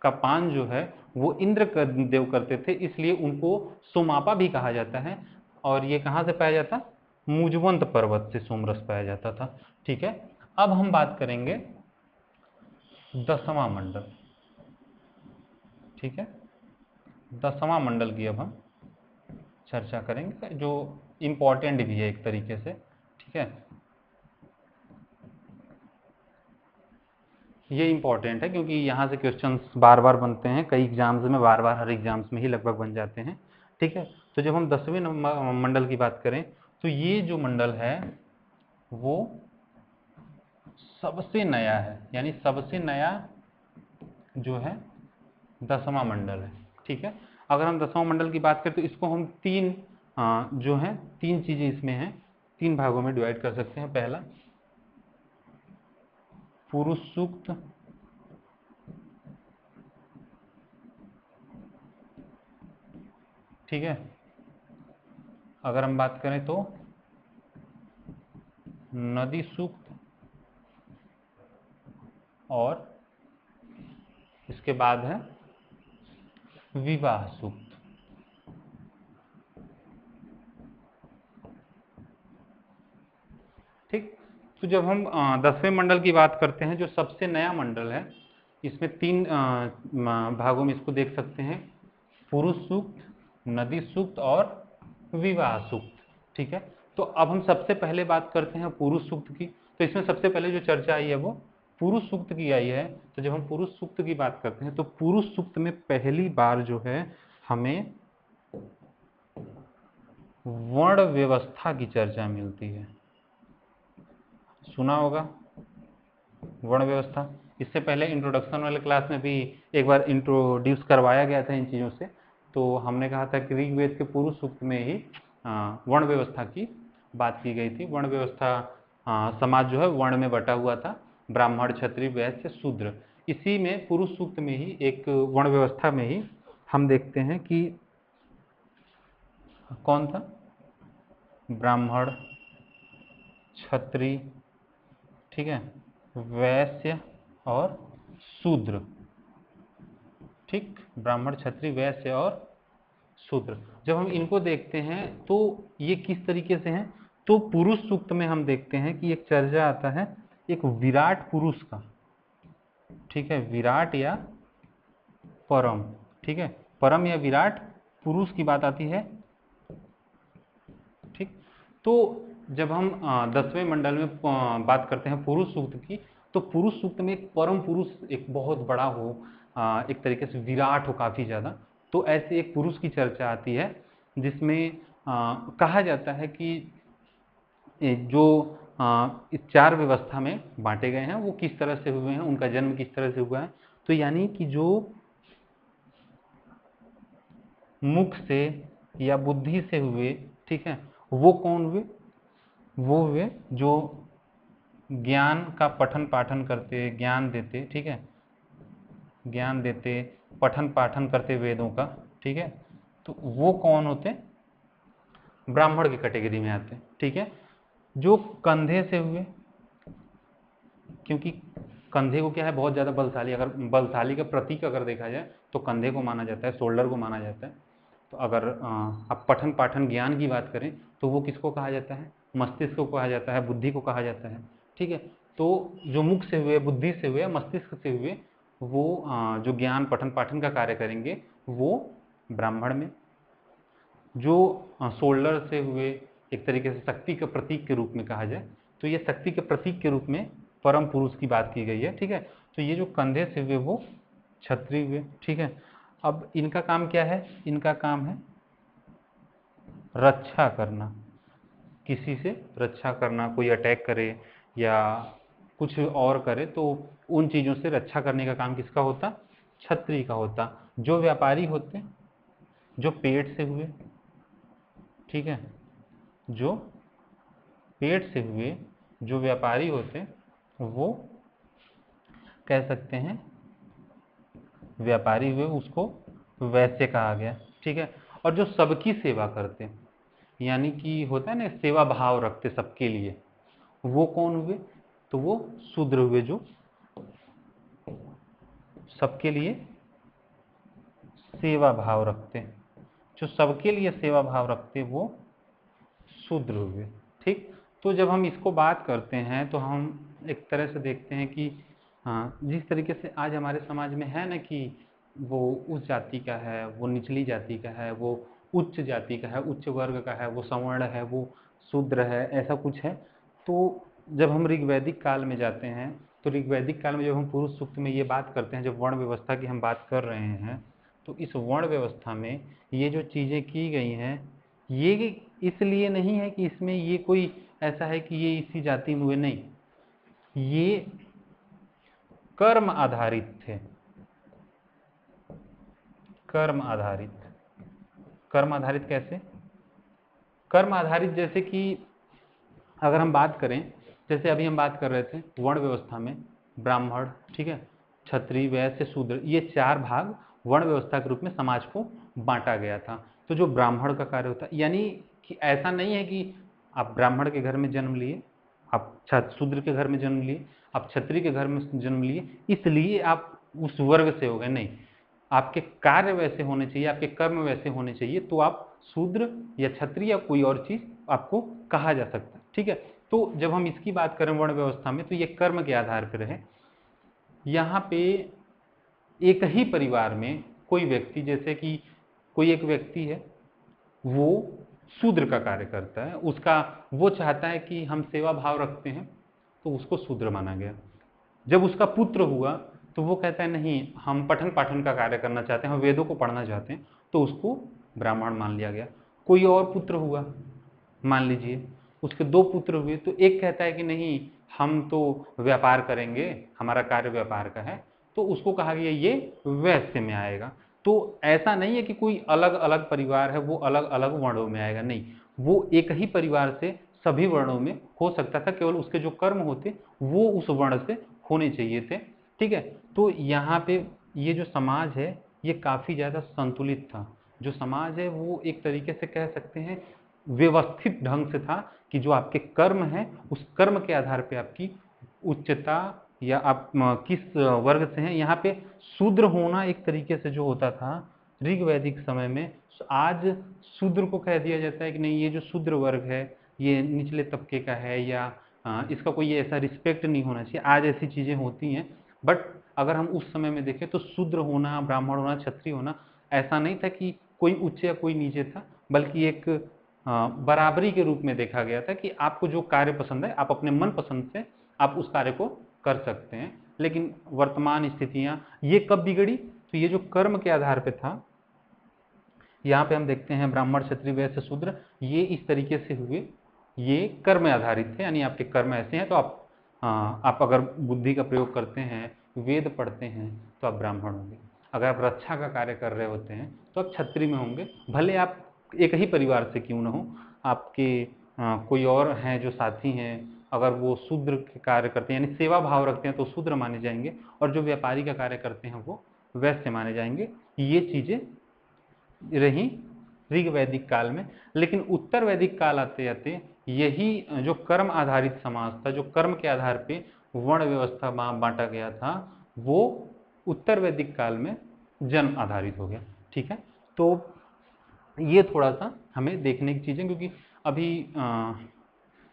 का पान जो है वो इंद्र देव करते थे, इसलिए उनको सोमापा भी कहा जाता है। और ये कहाँ से पाया जाता? मुजवंत पर्वत से सोमरस पाया जाता था। ठीक है, अब हम बात करेंगे 10वां मंडल। ठीक है, 10वां मंडल की अब हम चर्चा करेंगे, जो इम्पोर्टेंट भी है एक तरीके से। ठीक है, ये इंपॉर्टेंट है क्योंकि यहाँ से क्वेश्चंस बार बार बनते हैं, कई एग्जाम्स में बार बार, हर एग्जाम्स में ही लगभग बन जाते हैं। ठीक है, तो जब हम 10वें मंडल की बात करें तो ये जो मंडल है वो सबसे नया है, यानी सबसे नया जो है 10वां मंडल है। ठीक है, अगर हम 10वां मंडल की बात करें तो इसको हम तीन जो है तीन चीज़ें इसमें हैं, तीन भागों में डिवाइड कर सकते हैं। पहला पुरुष सूक्त, ठीक है, अगर हम बात करें तो नदी सूक्त, और इसके बाद है विवाह सूक्त। ठीक। तो जब हम 10वें मंडल की बात करते हैं, जो सबसे नया मंडल है, इसमें 3 भागों में इसको देख सकते हैं, पुरुष सूक्त, नदी सूक्त और विवाह सूक्त। ठीक है। तो अब हम सबसे पहले बात करते हैं पुरुष सूक्त की। तो इसमें सबसे पहले जो चर्चा आई है वो पुरुष सूक्त की आई है। तो जब हम पुरुष सूक्त की बात करते हैं तो पुरुष सूक्त में पहली बार जो है हमें वर्ण व्यवस्था की चर्चा मिलती है। सुना होगा वर्ण व्यवस्था। इससे पहले इंट्रोडक्शन वाले क्लास में भी एक बार इंट्रोड्यूस करवाया गया था इन चीज़ों से। तो हमने कहा था कि ऋग्वेद के पुरुष सूक्त में ही वर्ण व्यवस्था की बात की गई थी। वर्ण व्यवस्था, समाज जो है वर्ण में बटा हुआ था, ब्राह्मण, क्षत्रिय, वैश्य, शूद्र। इसी में पुरुष सूक्त में ही एक वर्ण व्यवस्था में ही हम देखते हैं कि कौन था, ब्राह्मण, क्षत्रिय, ठीक है, वैश्य और शूद्र। ठीक, ब्राह्मण, क्षत्रिय, वैश्य और शूद्र। जब हम इनको देखते हैं तो ये किस तरीके से हैं, तो पुरुष सूक्त में हम देखते हैं कि एक चर्चा आता है एक विराट पुरुष का। ठीक है, विराट या परम। ठीक है, परम या विराट पुरुष की बात आती है। ठीक। तो जब हम 10वें मंडल में बात करते हैं पुरुष सूक्त की, तो पुरुष सूक्त में एक परम पुरुष, एक बहुत बड़ा हो, एक तरीके से विराट हो काफ़ी ज़्यादा, तो ऐसे एक पुरुष की चर्चा आती है जिसमें कहा जाता है कि जो इस 4 व्यवस्था में बांटे गए हैं वो किस तरह से हुए हैं, उनका जन्म किस तरह से हुआ है। तो यानी कि जो मुख से या बुद्धि से हुए, ठीक है, वो कौन हुए, वो हुए जो ज्ञान का पठन पाठन करते, ज्ञान देते। ठीक है, ज्ञान देते, पठन पाठन करते वेदों का। ठीक है, तो वो कौन होते, ब्राह्मण की कैटेगरी में आते। ठीक है, जो कंधे से हुए, क्योंकि कंधे को क्या है, बहुत ज़्यादा बलशाली, अगर बलशाली का प्रतीक अगर देखा जाए तो कंधे को माना जाता है, शोल्डर को माना जाता है। तो अगर आप पठन पाठन ज्ञान की बात करें तो वो किसको कहा जाता है, मस्तिष्क को कहा जाता है, बुद्धि को कहा जाता है। ठीक है, तो जो मुख से हुए, बुद्धि से हुए, मस्तिष्क से हुए, वो जो ज्ञान पठन पाठन का कार्य करेंगे वो ब्राह्मण में। जो शोल्डर से हुए, एक तरीके से शक्ति के प्रतीक के रूप में कहा जाए तो ये शक्ति के प्रतीक के रूप में परम पुरुष की बात की गई है। ठीक है, तो ये जो कंधे से हुए वो क्षत्रिय हुए। ठीक है, अब इनका काम क्या है, इनका काम है रक्षा करना, किसी से रक्षा करना, कोई अटैक करे या कुछ और करे तो उन चीज़ों से रक्षा करने का काम किसका होता, क्षत्रिय का होता। जो व्यापारी होते, जो पेट से हुए, ठीक है, जो पेट से हुए जो व्यापारी होते वो कह सकते हैं व्यापारी हुए, उसको वैश्य कहा गया। ठीक है, और जो सबकी सेवा करते, यानी कि होता है ना सेवा भाव रखते सबके लिए, वो कौन हुए, तो वो शूद्र हुए, जो सबके लिए सेवा भाव रखते, जो सबके लिए सेवा भाव रखते वो शूद्र हुए। ठीक, तो जब हम इसको बात करते हैं तो हम एक तरह से देखते हैं कि हाँ, जिस तरीके से आज हमारे समाज में है ना कि वो उस जाति का है, वो निचली जाति का है, वो उच्च जाति का है, उच्च वर्ग का है, वो सवर्ण है, वो शूद्र है, ऐसा कुछ है। तो जब हम ऋग्वैदिक काल में जाते हैं तो ऋग्वैदिक काल में जब हम पुरुष सूक्त में ये बात करते हैं, जब वर्ण व्यवस्था की हम बात कर रहे हैं, तो इस वर्ण व्यवस्था में ये जो चीज़ें की गई हैं, ये इसलिए नहीं है कि इसमें ये कोई ऐसा है कि ये इसी जाति में हुए, नहीं, ये कर्म आधारित थे। कर्म आधारित, कर्म आधारित कैसे, कर्म आधारित जैसे कि अगर हम बात करें, जैसे अभी हम बात कर रहे थे वर्ण व्यवस्था में ब्राह्मण, ठीक है, क्षत्रिय, वैश्य, शूद्र, ये 4 भाग वर्ण व्यवस्था के रूप में समाज को बांटा गया था। तो जो ब्राह्मण का कार्य होता है, यानी कि ऐसा नहीं है कि आप ब्राह्मण के घर में जन्म लिए, आप शूद्र के घर में जन्म लिए, आप क्षत्रिय के घर में जन्म लिए इसलिए आप उस वर्ग से हो गए, नहीं, आपके कार्य वैसे होने चाहिए, आपके कर्म वैसे होने चाहिए, तो आप शूद्र या क्षत्रिय या कोई और चीज आपको कहा जा सकता है। ठीक है, तो जब हम इसकी बात करें वर्ण व्यवस्था में, तो ये कर्म के आधार पर है। यहाँ पे एक ही परिवार में कोई व्यक्ति, जैसे कि कोई एक व्यक्ति है, वो शूद्र का कार्य करता है, उसका वो चाहता है कि हम सेवा भाव रखते हैं, तो उसको शूद्र माना गया। जब उसका पुत्र हुआ तो वो कहता है नहीं, हम पठन पाठन का कार्य करना चाहते हैं, हम वेदों को पढ़ना चाहते हैं, तो उसको ब्राह्मण मान लिया गया। कोई और पुत्र हुआ, मान लीजिए उसके 2 पुत्र हुए, तो एक कहता है कि नहीं, हम तो व्यापार करेंगे, हमारा कार्य व्यापार का है, तो उसको कहा गया ये वैश्य में आएगा। तो ऐसा नहीं है कि कोई अलग अलग परिवार है वो अलग अलग वर्णों में आएगा, नहीं, वो एक ही परिवार से सभी वर्णों में हो सकता था, केवल उसके जो कर्म होते वो उस वर्ण से होने चाहिए थे। ठीक है, तो यहाँ पे ये जो समाज है ये काफ़ी ज़्यादा संतुलित था। जो समाज है वो एक तरीके से कह सकते हैं व्यवस्थित ढंग से था, कि जो आपके कर्म हैं उस कर्म के आधार पे आपकी उच्चता या आप किस वर्ग से हैं। यहाँ पे शूद्र होना एक तरीके से जो होता था ऋग वैदिक समय में, आज शूद्र को कह दिया जाता है कि नहीं, ये जो शूद्र वर्ग है ये निचले तबके का है, या इसका कोई ऐसा रिस्पेक्ट नहीं होना चाहिए। आज ऐसी चीज़ें होती हैं, बट अगर हम उस समय में देखें तो शूद्र होना, ब्राह्मण होना, क्षत्रिय होना, ऐसा नहीं था कि कोई उच्च या कोई नीचे था, बल्कि एक बराबरी के रूप में देखा गया था कि आपको जो कार्य पसंद है आप अपने मन पसंद से आप उस कार्य को कर सकते हैं। लेकिन वर्तमान स्थितियां ये कब बिगड़ी, तो ये जो कर्म के आधार पे था, यहाँ पे हम देखते हैं ब्राह्मण क्षत्रिय वैश्य शूद्र, ये इस तरीके से हुए, ये कर्म आधारित थे, यानी आपके कर्म ऐसे हैं तो आप अगर बुद्धि का प्रयोग करते हैं, वेद पढ़ते हैं, तो आप ब्राह्मण होंगे। अगर आप रक्षा का कार्य कर रहे होते हैं तो आप क्षत्रिय में होंगे, भले आप एक ही परिवार से क्यों न हो, आपके कोई और हैं जो साथी हैं, अगर वो शूद्र के कार्य करते हैं यानी सेवा भाव रखते हैं तो शूद्र माने जाएंगे, और जो व्यापारी का कार्य करते हैं वो वैश्य माने जाएंगे। ये चीज़ें रही ऋग वैदिक काल में। लेकिन उत्तर वैदिक काल आते आते यही जो कर्म आधारित समाज था, जो कर्म के आधार पे वर्ण व्यवस्था बांटा गया था, वो उत्तर वैदिक काल में जन्म आधारित हो गया। ठीक है, तो ये थोड़ा सा हमें देखने की चीज़ें, क्योंकि अभी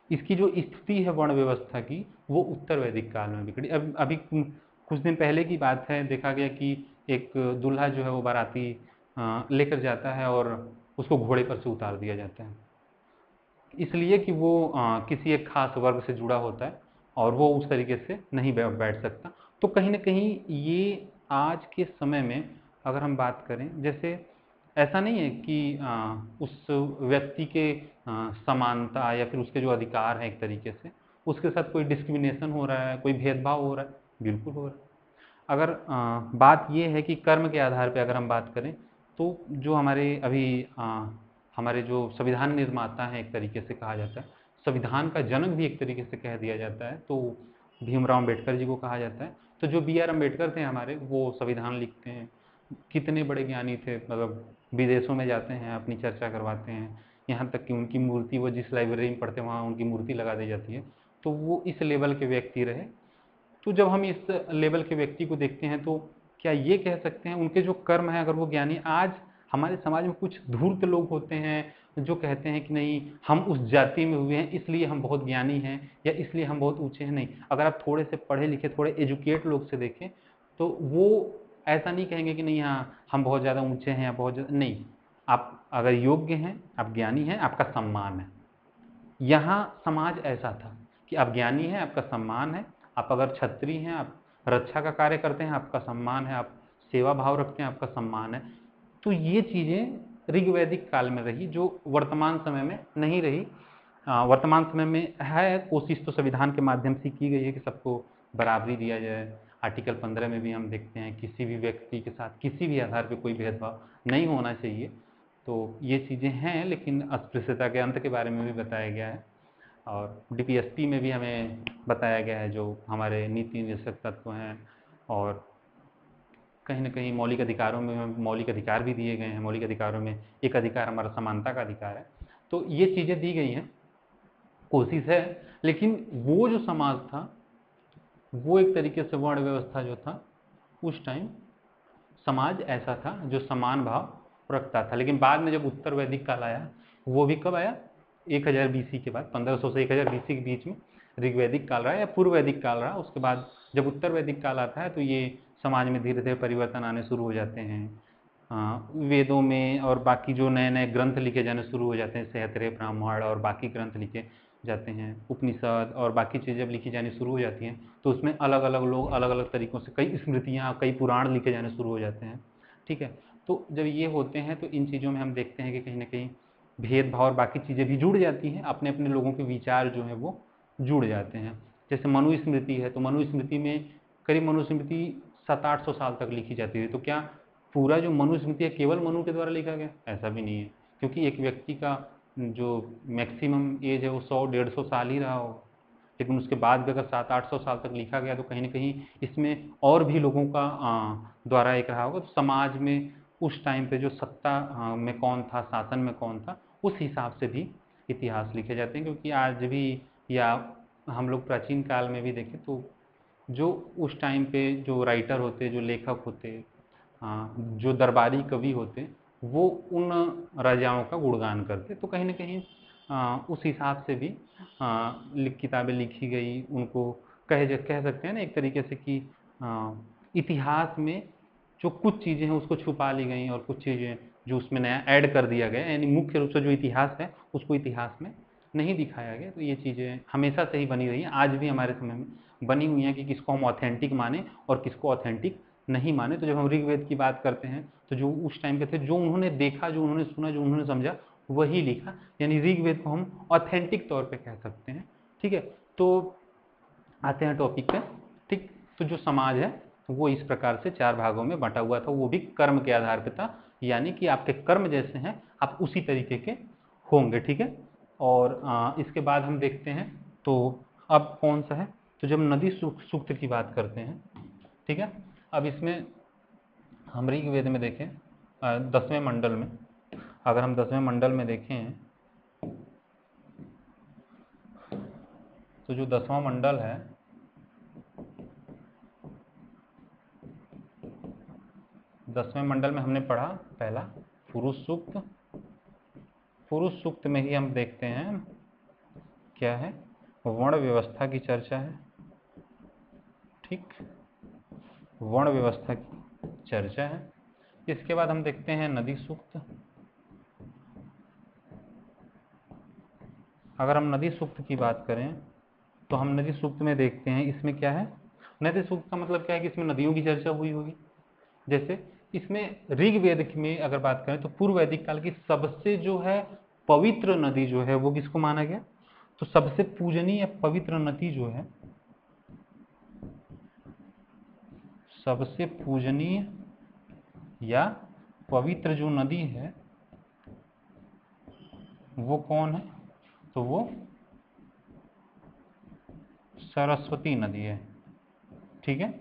इसकी जो स्थिति है वर्ण व्यवस्था की, वो उत्तर वैदिक काल में बिगड़ी। अब अभी कुछ दिन पहले की बात है, देखा गया कि एक दूल्हा जो है वो बाराती लेकर जाता है और उसको घोड़े पर से उतार दिया जाता है, इसलिए कि वो किसी एक खास वर्ग से जुड़ा होता है और वो उस तरीके से नहीं बैठ सकता। तो कहीं ना कहीं ये आज के समय में अगर हम बात करें, जैसे ऐसा नहीं है कि उस व्यक्ति के समानता या फिर उसके जो अधिकार हैं एक तरीके से उसके साथ कोई डिस्क्रिमिनेशन हो रहा है, कोई भेदभाव हो रहा है, बिल्कुल हो रहा है। अगर बात ये है कि कर्म के आधार पे अगर हम बात करें, तो जो हमारे अभी हमारे जो संविधान निर्माता हैं एक तरीके से कहा जाता है, संविधान का जनक भी एक तरीके से कह दिया जाता है, तो भीमराव अम्बेडकर जी को कहा जाता है। तो जो B.R. अम्बेडकर थे हमारे, वो संविधान लिखते हैं, कितने बड़े ज्ञानी थे, मतलब विदेशों में जाते हैं अपनी चर्चा करवाते हैं, यहाँ तक कि उनकी मूर्ति वो जिस लाइब्रेरी में पढ़ते हैं वहाँ उनकी मूर्ति लगा दी जाती है। तो वो इस लेवल के व्यक्ति रहे। तो जब हम इस लेवल के व्यक्ति को देखते हैं तो क्या ये कह सकते हैं उनके जो कर्म है अगर वो ज्ञानी, आज हमारे समाज में कुछ धूर्त लोग होते हैं जो कहते हैं कि नहीं, हम उस जाति में हुए हैं इसलिए हम बहुत ज्ञानी हैं या इसलिए हम बहुत ऊंचे हैं। नहीं, अगर आप थोड़े से पढ़े लिखे, थोड़े एजुकेट लोग से देखें तो वो ऐसा नहीं कहेंगे कि नहीं हाँ हम बहुत ज़्यादा ऊंचे हैं या बहुत ज़्यादा, नहीं, आप अगर योग्य हैं, आप ज्ञानी हैं, आपका सम्मान है। यहाँ समाज ऐसा था कि आप ज्ञानी हैं, आपका सम्मान है, आप अगर क्षत्रिय हैं, आप रक्षा का कार्य करते हैं, आपका सम्मान है, आप सेवा भाव रखते हैं, आपका सम्मान है। तो ये चीज़ें ऋग्वैदिक काल में रही, जो वर्तमान समय में नहीं रही। वर्तमान समय में है कोशिश तो संविधान के माध्यम से की गई है कि सबको बराबरी दिया जाए। आर्टिकल 15 में भी हम देखते हैं किसी भी व्यक्ति के साथ किसी भी आधार पर कोई भेदभाव नहीं होना चाहिए। तो ये चीज़ें हैं, लेकिन अस्पृश्यता के अंत के बारे में भी बताया गया है, और DPSP में भी हमें बताया गया है जो हमारे नीति निर्देशक तत्व हैं, और कहीं ना कहीं मौलिक अधिकारों में मौलिक अधिकार भी दिए गए हैं। मौलिक अधिकारों में एक अधिकार हमारा समानता का अधिकार है। तो ये चीज़ें दी गई हैं, कोशिश है। लेकिन वो जो समाज था वो एक तरीके से वर्ण व्यवस्था जो था उस टाइम समाज ऐसा था जो समान भाव रखता था। लेकिन बाद में जब उत्तर वैदिक काल आया, वो भी कब आया, 1000 BC के बाद, 1500 से 1000 BC के बीच में ऋग्वैदिक काल रहा है या पूर्व वैदिक काल रहा। उसके बाद जब उत्तर वैदिक काल आता है तो ये समाज में धीरे धीरे परिवर्तन आने शुरू हो जाते हैं। वेदों में और बाकी जो नए नए ग्रंथ लिखे जाने शुरू हो जाते हैं, सहस्त्र ब्राह्मण और बाकी ग्रंथ लिखे जाते हैं, उपनिषद और बाकी चीज़ें जब लिखी जानी शुरू हो जाती हैं तो उसमें अलग अलग लोग अलग अलग तरीक़ों से कई स्मृतियाँ, कई पुराण लिखे जाने शुरू हो जाते हैं। ठीक है, तो जब ये होते हैं तो इन चीज़ों में हम देखते हैं कि कहीं ना कहीं भेदभाव और बाकी चीज़ें भी जुड़ जाती हैं, अपने अपने लोगों के विचार जो हैं वो जुड़ जाते हैं। जैसे मनुस्मृति है, तो मनुस्मृति में करीब मनुस्मृति 700-800 साल तक लिखी जाती है। तो क्या पूरा जो मनुस्मृति है केवल मनु के द्वारा लिखा गया? ऐसा भी नहीं है, क्योंकि एक व्यक्ति का जो मैक्सिमम एज है वो 100-150 साल ही रहा होगा, लेकिन उसके बाद भी अगर 700-800 साल तक लिखा गया तो कहीं ना कहीं इसमें और भी लोगों का द्वारा एक रहा होगा। तो समाज में उस टाइम पे जो सत्ता में कौन था, शासन में कौन था, उस हिसाब से भी इतिहास लिखे जाते हैं। क्योंकि आज भी या हम लोग प्राचीन काल में भी देखें तो जो उस टाइम पे जो राइटर होते, जो लेखक होते, जो दरबारी कवि होते, वो उन राजाओं का गुणगान करते। तो कहीं ना कहीं उस हिसाब से भी किताबें लिखी गई, उनको कह सकते हैं ना एक तरीके से कि इतिहास में जो कुछ चीज़ें हैं उसको छुपा ली गई और कुछ चीज़ें जो उसमें नया ऐड कर दिया गया, यानी मुख्य रूप से जो इतिहास है उसको इतिहास में नहीं दिखाया गया। तो ये चीज़ें हमेशा से ही बनी रही हैं, आज भी हमारे समय में बनी हुई हैं कि किसको हम ऑथेंटिक माने और किसको ऑथेंटिक नहीं माने। तो जब हम ऋग्वेद की बात करते हैं तो जो उस टाइम के थे, जो उन्होंने देखा, जो उन्होंने सुना, जो उन्होंने समझा, वही लिखा, यानी ऋग्वेद को हम ऑथेंटिक तौर पे कह सकते हैं। ठीक है, तो आते हैं टॉपिक पे। ठीक, तो जो समाज है वो इस प्रकार से 4 भागों में बटा हुआ था, वो भी कर्म के आधार पे था, यानी कि आपके कर्म जैसे हैं आप उसी तरीके के होंगे। ठीक है, और इसके बाद हम देखते हैं तो अब कौन सा है, तो जब नदी सूक्त की बात करते हैं, ठीक है, अब इसमें हम ऋग्वेद में देखें 10वें मंडल में, अगर हम 10वें मंडल में देखें तो जो 10वां मंडल है, 10वें मंडल में हमने पढ़ा पहला पुरुष सूक्त। पुरुष सूक्त में ही हम देखते हैं क्या है, वर्ण व्यवस्था की चर्चा है। ठीक, वर्ण व्यवस्था की चर्चा है। इसके बाद हम देखते हैं नदी सूक्त। अगर हम नदी सूक्त की बात करें तो हम नदी सूक्त में देखते हैं इसमें क्या है, नदी सूक्त का मतलब क्या है कि इसमें नदियों की चर्चा हुई होगी। जैसे इसमें ऋग्वेद में अगर बात करें तो पूर्व वैदिक काल की सबसे जो है पवित्र नदी जो है वो किसको माना गया, तो सबसे पूजनीय पवित्र नदी जो है, सबसे पूजनीय या पवित्र जो नदी है वो कौन है, तो वो सरस्वती नदी है। ठीक है,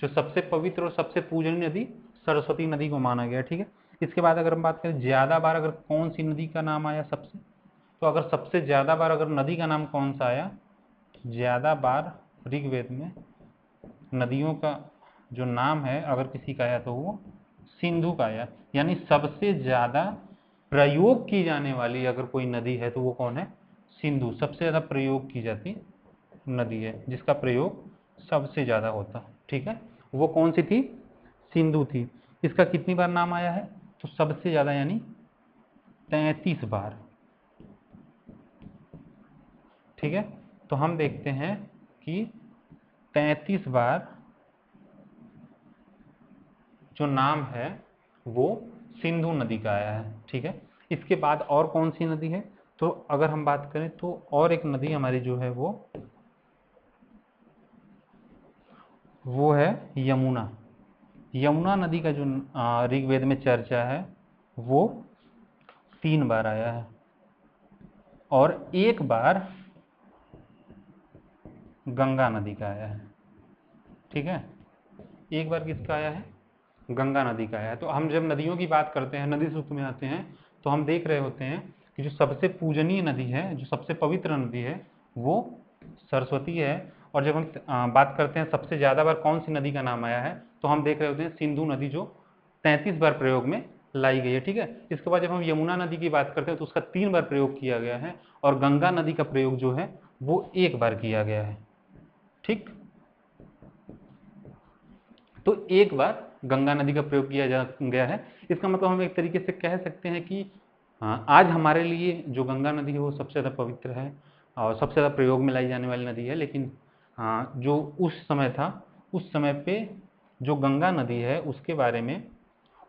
जो सबसे पवित्र और सबसे पूजनीय नदी सरस्वती नदी को माना गया। ठीक है, इसके बाद अगर हम बात करें ज्यादा बार अगर कौन सी नदी का नाम आया सबसे, तो अगर सबसे ज्यादा बार अगर नदी का नाम कौन सा आया, ज्यादा बार ऋग्वेद में नदियों का जो नाम है अगर किसी का आया तो वो सिंधु का आया, यानी सबसे ज्यादा प्रयोग की जाने वाली अगर कोई नदी है तो वो कौन है, सिंधु। सबसे ज्यादा प्रयोग की जाती नदी है जिसका प्रयोग सबसे ज्यादा होता। ठीक है, वो कौन सी थी, सिंधु थी। इसका कितनी बार नाम आया है, तो सबसे ज्यादा यानी 33 बार। ठीक है, तो हम देखते हैं कि 33 बार जो नाम है वो सिंधु नदी का आया है। ठीक है, इसके बाद और कौन सी नदी है, तो अगर हम बात करें तो और एक नदी हमारी जो है वो है यमुना। यमुना नदी का जो ऋग्वेद में चर्चा है वो 3 बार आया है, और 1 बार गंगा नदी का आया है। ठीक है, 1 बार किसका आया है, गंगा नदी का आया है। तो हम जब नदियों की बात करते हैं, नदी सूक्त में आते हैं, तो हम देख रहे होते हैं कि जो सबसे पूजनीय नदी है, जो सबसे पवित्र नदी है वो सरस्वती है। और जब हम बात करते हैं सबसे ज़्यादा बार कौन सी नदी का नाम आया है, तो हम देख रहे होते हैं सिंधु नदी जो 33 बार प्रयोग में लाई गई है। ठीक है, इसके बाद जब हम यमुना नदी की बात करते हैं तो उसका 3 बार प्रयोग किया गया है, और गंगा नदी का प्रयोग जो है वो 1 बार किया गया है। ठीक, तो 1 बार गंगा नदी का प्रयोग किया गया है। इसका मतलब हम एक तरीके से कह सकते हैं कि आज हमारे लिए जो गंगा नदी है वो सबसे ज़्यादा पवित्र है और सबसे ज़्यादा प्रयोग में लाई जाने वाली नदी है। लेकिन जो उस समय था, उस समय पे जो गंगा नदी है उसके बारे में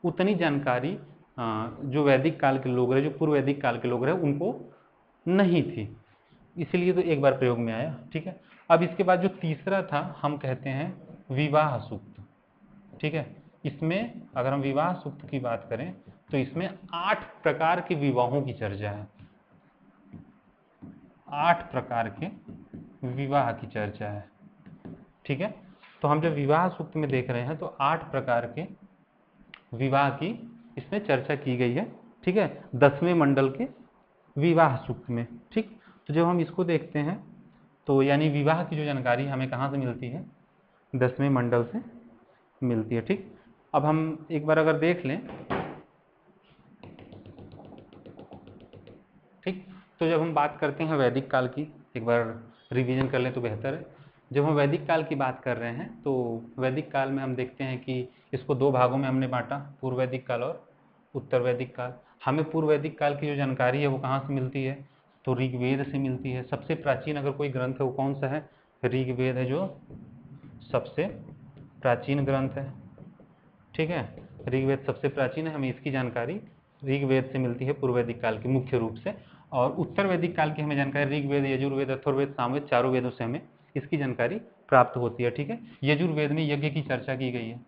उतनी जानकारी जो वैदिक काल के लोग रहे, जो पूर्व वैदिक काल के लोग रहे, उनको नहीं थी, इसलिए तो 1 बार प्रयोग में आया। ठीक है, अब इसके बाद जो तीसरा था हम कहते हैं विवाह सूक्त। ठीक है, इसमें अगर हम विवाह सूक्त की बात करें तो इसमें 8 प्रकार के विवाहों की चर्चा है। 8 प्रकार के विवाह की चर्चा है। ठीक है, तो हम जब विवाह सूक्त में देख रहे हैं तो 8 प्रकार के विवाह की इसमें चर्चा की गई है। ठीक है, 10वें मंडल के विवाह सूक्त में। ठीक, तो जब हम इसको देखते हैं तो यानी विवाह की जो जानकारी हमें कहाँ से मिलती है, 10वें मंडल से मिलती है। ठीक, अब हम एक बार अगर देख लें, ठीक, तो जब हम बात करते हैं वैदिक काल की, एक बार रिवीजन कर लें तो बेहतर है। जब हम वैदिक काल की बात कर रहे हैं तो वैदिक काल में हम देखते हैं कि इसको 2 भागों में हमने बांटा, पूर्व वैदिक काल और उत्तर वैदिक काल। हमें पूर्व वैदिक काल की जो जानकारी है वो कहाँ से मिलती है, तो ऋग्वेद से मिलती है। सबसे प्राचीन अगर कोई ग्रंथ है वो कौन सा है, ऋग्वेद है जो सबसे प्राचीन ग्रंथ है। ठीक है, ऋग्वेद सबसे प्राचीन है, हमें इसकी जानकारी ऋग्वेद से मिलती है पूर्व वैदिक काल की मुख्य रूप से। और उत्तर वैदिक काल की हमें जानकारी ऋग्वेद, यजुर्वेद, अथर्ववेद, सामवेद, चारों वेदों से हमें इसकी जानकारी प्राप्त होती है। ठीक है, यजुर्वेद में यज्ञ की चर्चा की गई है।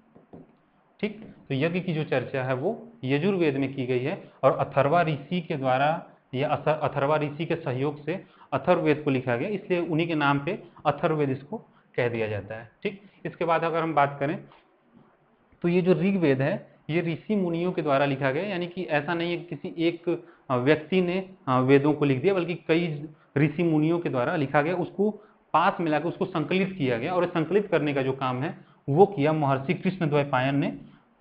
ठीक, तो यज्ञ की जो चर्चा है वो यजुर्वेद में की गई है, और अथर्वा ऋषि के द्वारा या अथर्वा ऋषि के सहयोग से अथर्ववेद को लिखा गया, इसलिए उन्हीं के नाम पे अथर्ववेद इसको कह दिया जाता है। ठीक, इसके बाद अगर हम बात करें तो ये जो ऋग्वेद है ये ऋषि मुनियों के द्वारा लिखा गया, यानी कि ऐसा नहीं है कि किसी एक व्यक्ति ने वेदों को लिख दिया, बल्कि कई ऋषि मुनियों के द्वारा लिखा गया, उसको पास मिलाकर उसको संकलित किया गया, और संकलित करने का जो काम है वो किया महर्षि कृष्णद्वैपायन ने,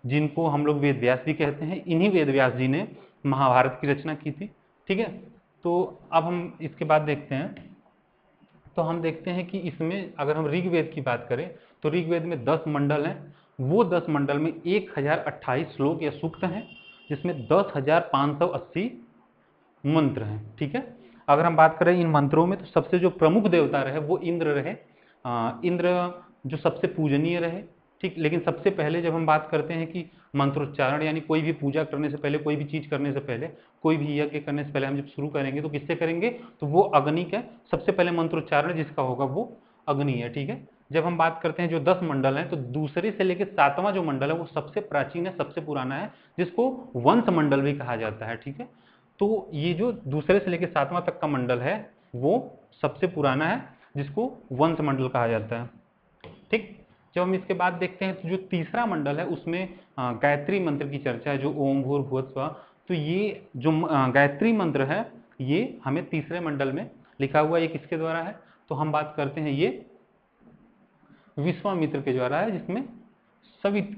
जिनको हम लोग वेद व्यास भी कहते हैं। इन्हीं वेद व्यास जी ने महाभारत की रचना की थी। ठीक है, तो अब हम इसके बाद देखते हैं, तो हम देखते हैं कि इसमें अगर हम ऋग्वेद की बात करें तो ऋग्वेद में 10 मंडल हैं। वो 10 मंडल में 1028 श्लोक या सूक्त हैं, जिसमें 10,580 मंत्र हैं। ठीक है, अगर हम बात करें इन मंत्रों में तो सबसे जो प्रमुख देवता रहे वो इंद्र रहे। इंद्र जो सबसे पूजनीय रहे। ठीक, लेकिन सबसे पहले जब हम बात करते हैं कि मंत्रोच्चारण, यानी कोई भी पूजा करने से पहले, कोई भी चीज करने से पहले, कोई भी यज्ञ करने से पहले हम जब शुरू करेंगे तो किससे करेंगे, तो वो अग्नि का सबसे पहले मंत्रोच्चारण जिसका होगा वो अग्नि है। ठीक है, जब हम बात करते हैं जो 10 मंडल हैं तो दूसरे से लेकर 7वां जो मंडल है वो सबसे प्राचीन है, सबसे पुराना है, जिसको वंश मंडल भी कहा जाता है। ठीक है, तो ये जो दूसरे से लेकर 7वां तक का मंडल है वो सबसे पुराना है, जिसको वंश मंडल कहा जाता है। ठीक, जब हम इसके बाद देखते हैं तो जो तीसरा मंडल है उसमें गायत्री मंत्र की चर्चा है, जो ओम भूर्भुवः स्वः। तो ये जो गायत्री मंत्र है ये हमें तीसरे मंडल में लिखा हुआ, ये किसके द्वारा है, तो हम बात करते हैं ये विश्वामित्र के द्वारा है, जिसमें सवित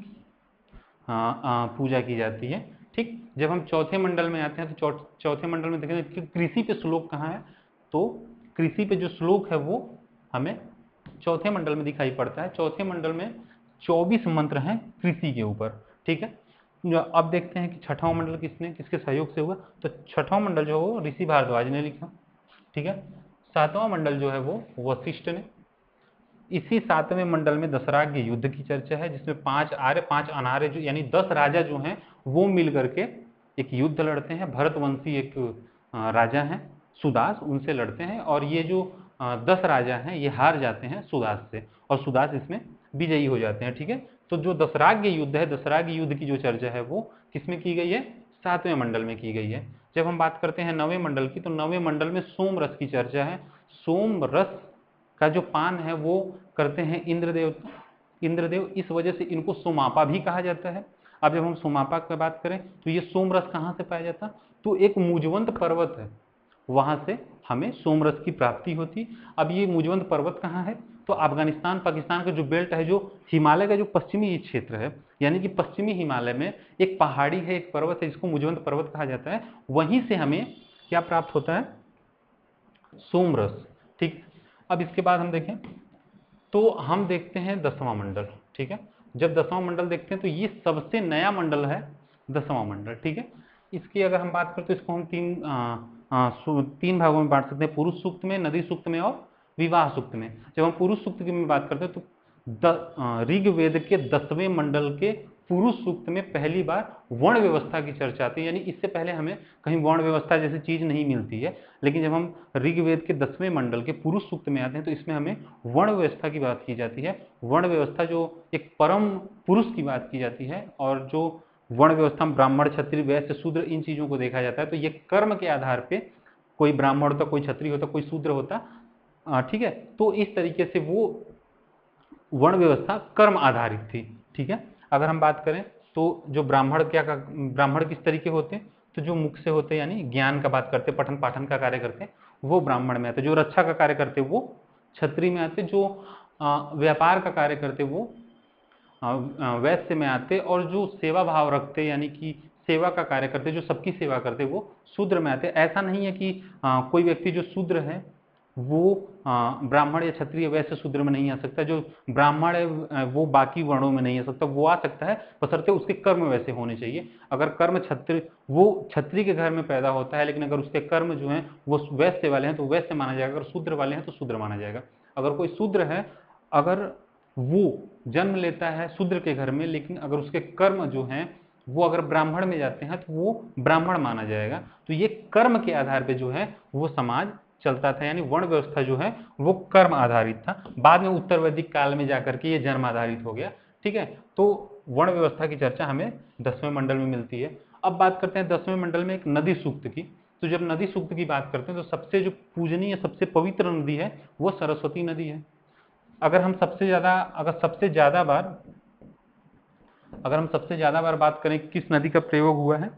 पूजा की जाती है। ठीक, जब हम चौथे मंडल में आते हैं तो चौथे मंडल में देखें कि कृषि पे श्लोक कहाँ है, तो कृषि पे जो श्लोक है वो हमें चौथे मंडल में दिखाई पड़ता है। चौथे मंडल में 24 मंत्र हैं कृषि के ऊपर। ठीक है, अब देखते हैं कि छठवां मंडल किसके सहयोग से हुआ, तो छठवां मंडल जो है वो ऋषि भारद्वाज ने लिखा। ठीक है, 7वां मंडल जो है वो वशिष्ठ ने। इसी 7वें मंडल में दशराग्य युद्ध की चर्चा है, जिसमें 5 आर्य 5 अनार्य, जो यानी 10 राजा जो हैं वो मिल करके एक युद्ध लड़ते हैं। भरतवंशी एक राजा हैं सुदास, उनसे लड़ते हैं, और ये जो 10 राजा हैं ये हार जाते हैं सुदास से, और सुदास इसमें विजयी हो जाते हैं। ठीक है, तो जो दशराग्य युद्ध है, दशराग्य युद्ध की जो चर्चा है वो किसमें की गई है, 7वें मंडल में की गई है। जब हम बात करते हैं 9वें मंडल की, तो 9वें मंडल में सोम रस की चर्चा है। सोम रस का जो पान है वो करते हैं इंद्रदेव। इंद्रदेव, इस वजह से इनको सोमापा भी कहा जाता है। अब जब हम सोमापा की बात करें तो ये सोम रस कहाँ से पाया जाता, तो एक मुजवंत पर्वत है वहां से हमें सोमरस की प्राप्ति होती। अब ये मुजवंद पर्वत कहाँ है, तो अफगानिस्तान पाकिस्तान का जो बेल्ट है, जो हिमालय का जो पश्चिमी क्षेत्र है, यानी कि पश्चिमी हिमालय में एक पहाड़ी है, एक पर्वत है जिसको मुजवंद पर्वत कहा जाता है, वहीं से हमें क्या प्राप्त होता है, सोमरस। ठीक, अब इसके बाद हम देखें तो हम देखते हैं 10वां मंडल। ठीक है, जब 10वां मंडल देखते हैं तो ये सबसे नया मंडल है 10वां मंडल। ठीक है, इसकी अगर हम बात करें तो इसको हम तीन भागों में बांट सकते हैं, पुरुष सूक्त में, नदी सूक्त में और विवाह सूक्त में। जब हम पुरुष सूक्त की में बात करते हैं तो ऋग्वेद के 10वें मंडल के पुरुष सूक्त में पहली बार वर्ण व्यवस्था की चर्चा आती है, यानी इससे पहले हमें कहीं वर्ण व्यवस्था जैसी चीज नहीं मिलती है, लेकिन जब हम ऋग्वेद के 10वें मंडल के पुरुष सूक्त में आते हैं तो इसमें हमें वर्ण व्यवस्था की बात की जाती है। वर्ण व्यवस्था जो एक परम पुरुष की बात की जाती है, और जो वर्ण व्यवस्था में ब्राह्मण, क्षत्रिय, वैश्य, शूद्र, इन चीजों को देखा जाता है। तो ये कर्म के आधार पे कोई ब्राह्मण होता, कोई क्षत्रिय होता, कोई शूद्र होता। ठीक है, तो इस तरीके से वो वर्ण व्यवस्था कर्म आधारित थी। ठीक है, अगर हम बात करें तो जो ब्राह्मण ब्राह्मण किस तरीके होते हैं, तो जो मुख से होते हैं, यानी ज्ञान का बात करते, पठन पाठन का कार्य करते हैं, वो ब्राह्मण में आते। जो रक्षा का कार्य करते वो क्षत्रिय में आते। जो व्यापार का कार्य करते वो वैश्य में आते। और जो सेवा भाव रखते, यानी कि सेवा का कार्य करते, जो सबकी सेवा करते, वो शूद्र में आते। ऐसा नहीं है कि कोई व्यक्ति जो शूद्र है वो ब्राह्मण या क्षत्रिय वैश्य शूद्र में नहीं आ सकता, जो ब्राह्मण है वो बाकी वर्णों में नहीं आ सकता, वो आ सकता है, बशर्ते उसके कर्म वैसे होने चाहिए। अगर कर्म वो क्षत्रिय के घर में पैदा होता है, लेकिन अगर उसके कर्म जो हैं वो वैश्य वाले हैं तो वैश्य माना जाएगा, अगर शूद्र वाले हैं तो शूद्र माना जाएगा। अगर कोई शूद्र है, अगर वो जन्म लेता है शूद्र के घर में, लेकिन अगर उसके कर्म जो हैं वो अगर ब्राह्मण में जाते हैं तो वो ब्राह्मण माना जाएगा। तो ये कर्म के आधार पे जो है वो समाज चलता था, यानी वर्ण व्यवस्था जो है वो कर्म आधारित था। बाद में उत्तर वैदिक काल में जाकर के ये जन्म आधारित हो गया। ठीक है, तो वर्ण व्यवस्था की चर्चा हमें 10वें मंडल में मिलती है। अब बात करते हैं 10वें मंडल में एक नदी सूक्त की। तो जब नदी सूक्त की बात करते हैं तो सबसे जो पूजनीय, सबसे पवित्र नदी है वो सरस्वती नदी है। अगर हम सबसे ज्यादा बार बात करें किस नदी का प्रयोग हुआ है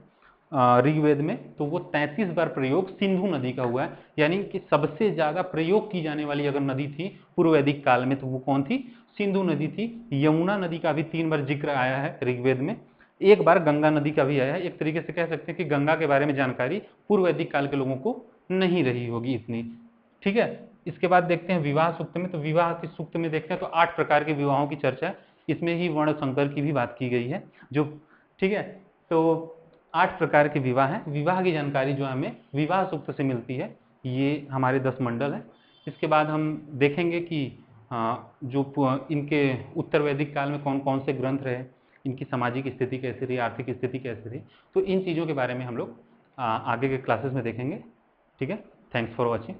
ऋग्वेद में, तो वो 33 बार प्रयोग सिंधु नदी का हुआ है। यानी कि सबसे ज्यादा प्रयोग की जाने वाली अगर नदी थी पूर्व वैदिक काल में तो वो कौन थी, सिंधु नदी थी। यमुना नदी का भी 3 बार जिक्र आया है ऋग्वेद में, एक बार गंगा नदी का भी आया है। एक तरीके से कह सकते हैं कि गंगा के बारे में जानकारी पूर्व वैदिक काल के लोगों को नहीं रही होगी इतनी। ठीक है, इसके बाद देखते हैं विवाह सूक्त में। तो विवाह की सूक्त में देखते हैं तो 8 प्रकार के विवाहों की चर्चा है, इसमें ही वर्ण संकर की भी बात की गई है जो। ठीक है, तो 8 प्रकार के विवाह हैं। विवाह की जानकारी जो हमें विवाह सूक्त से मिलती है, ये हमारे 10 मंडल है। इसके बाद हम देखेंगे कि जो इनके उत्तर वैदिक काल में कौन कौन से ग्रंथ रहे, इनकी सामाजिक स्थिति कैसी रही, आर्थिक स्थिति कैसी रही, तो इन चीज़ों के बारे में हम लोग आगे के क्लासेस में देखेंगे। ठीक है, थैंक्स फॉर वॉचिंग।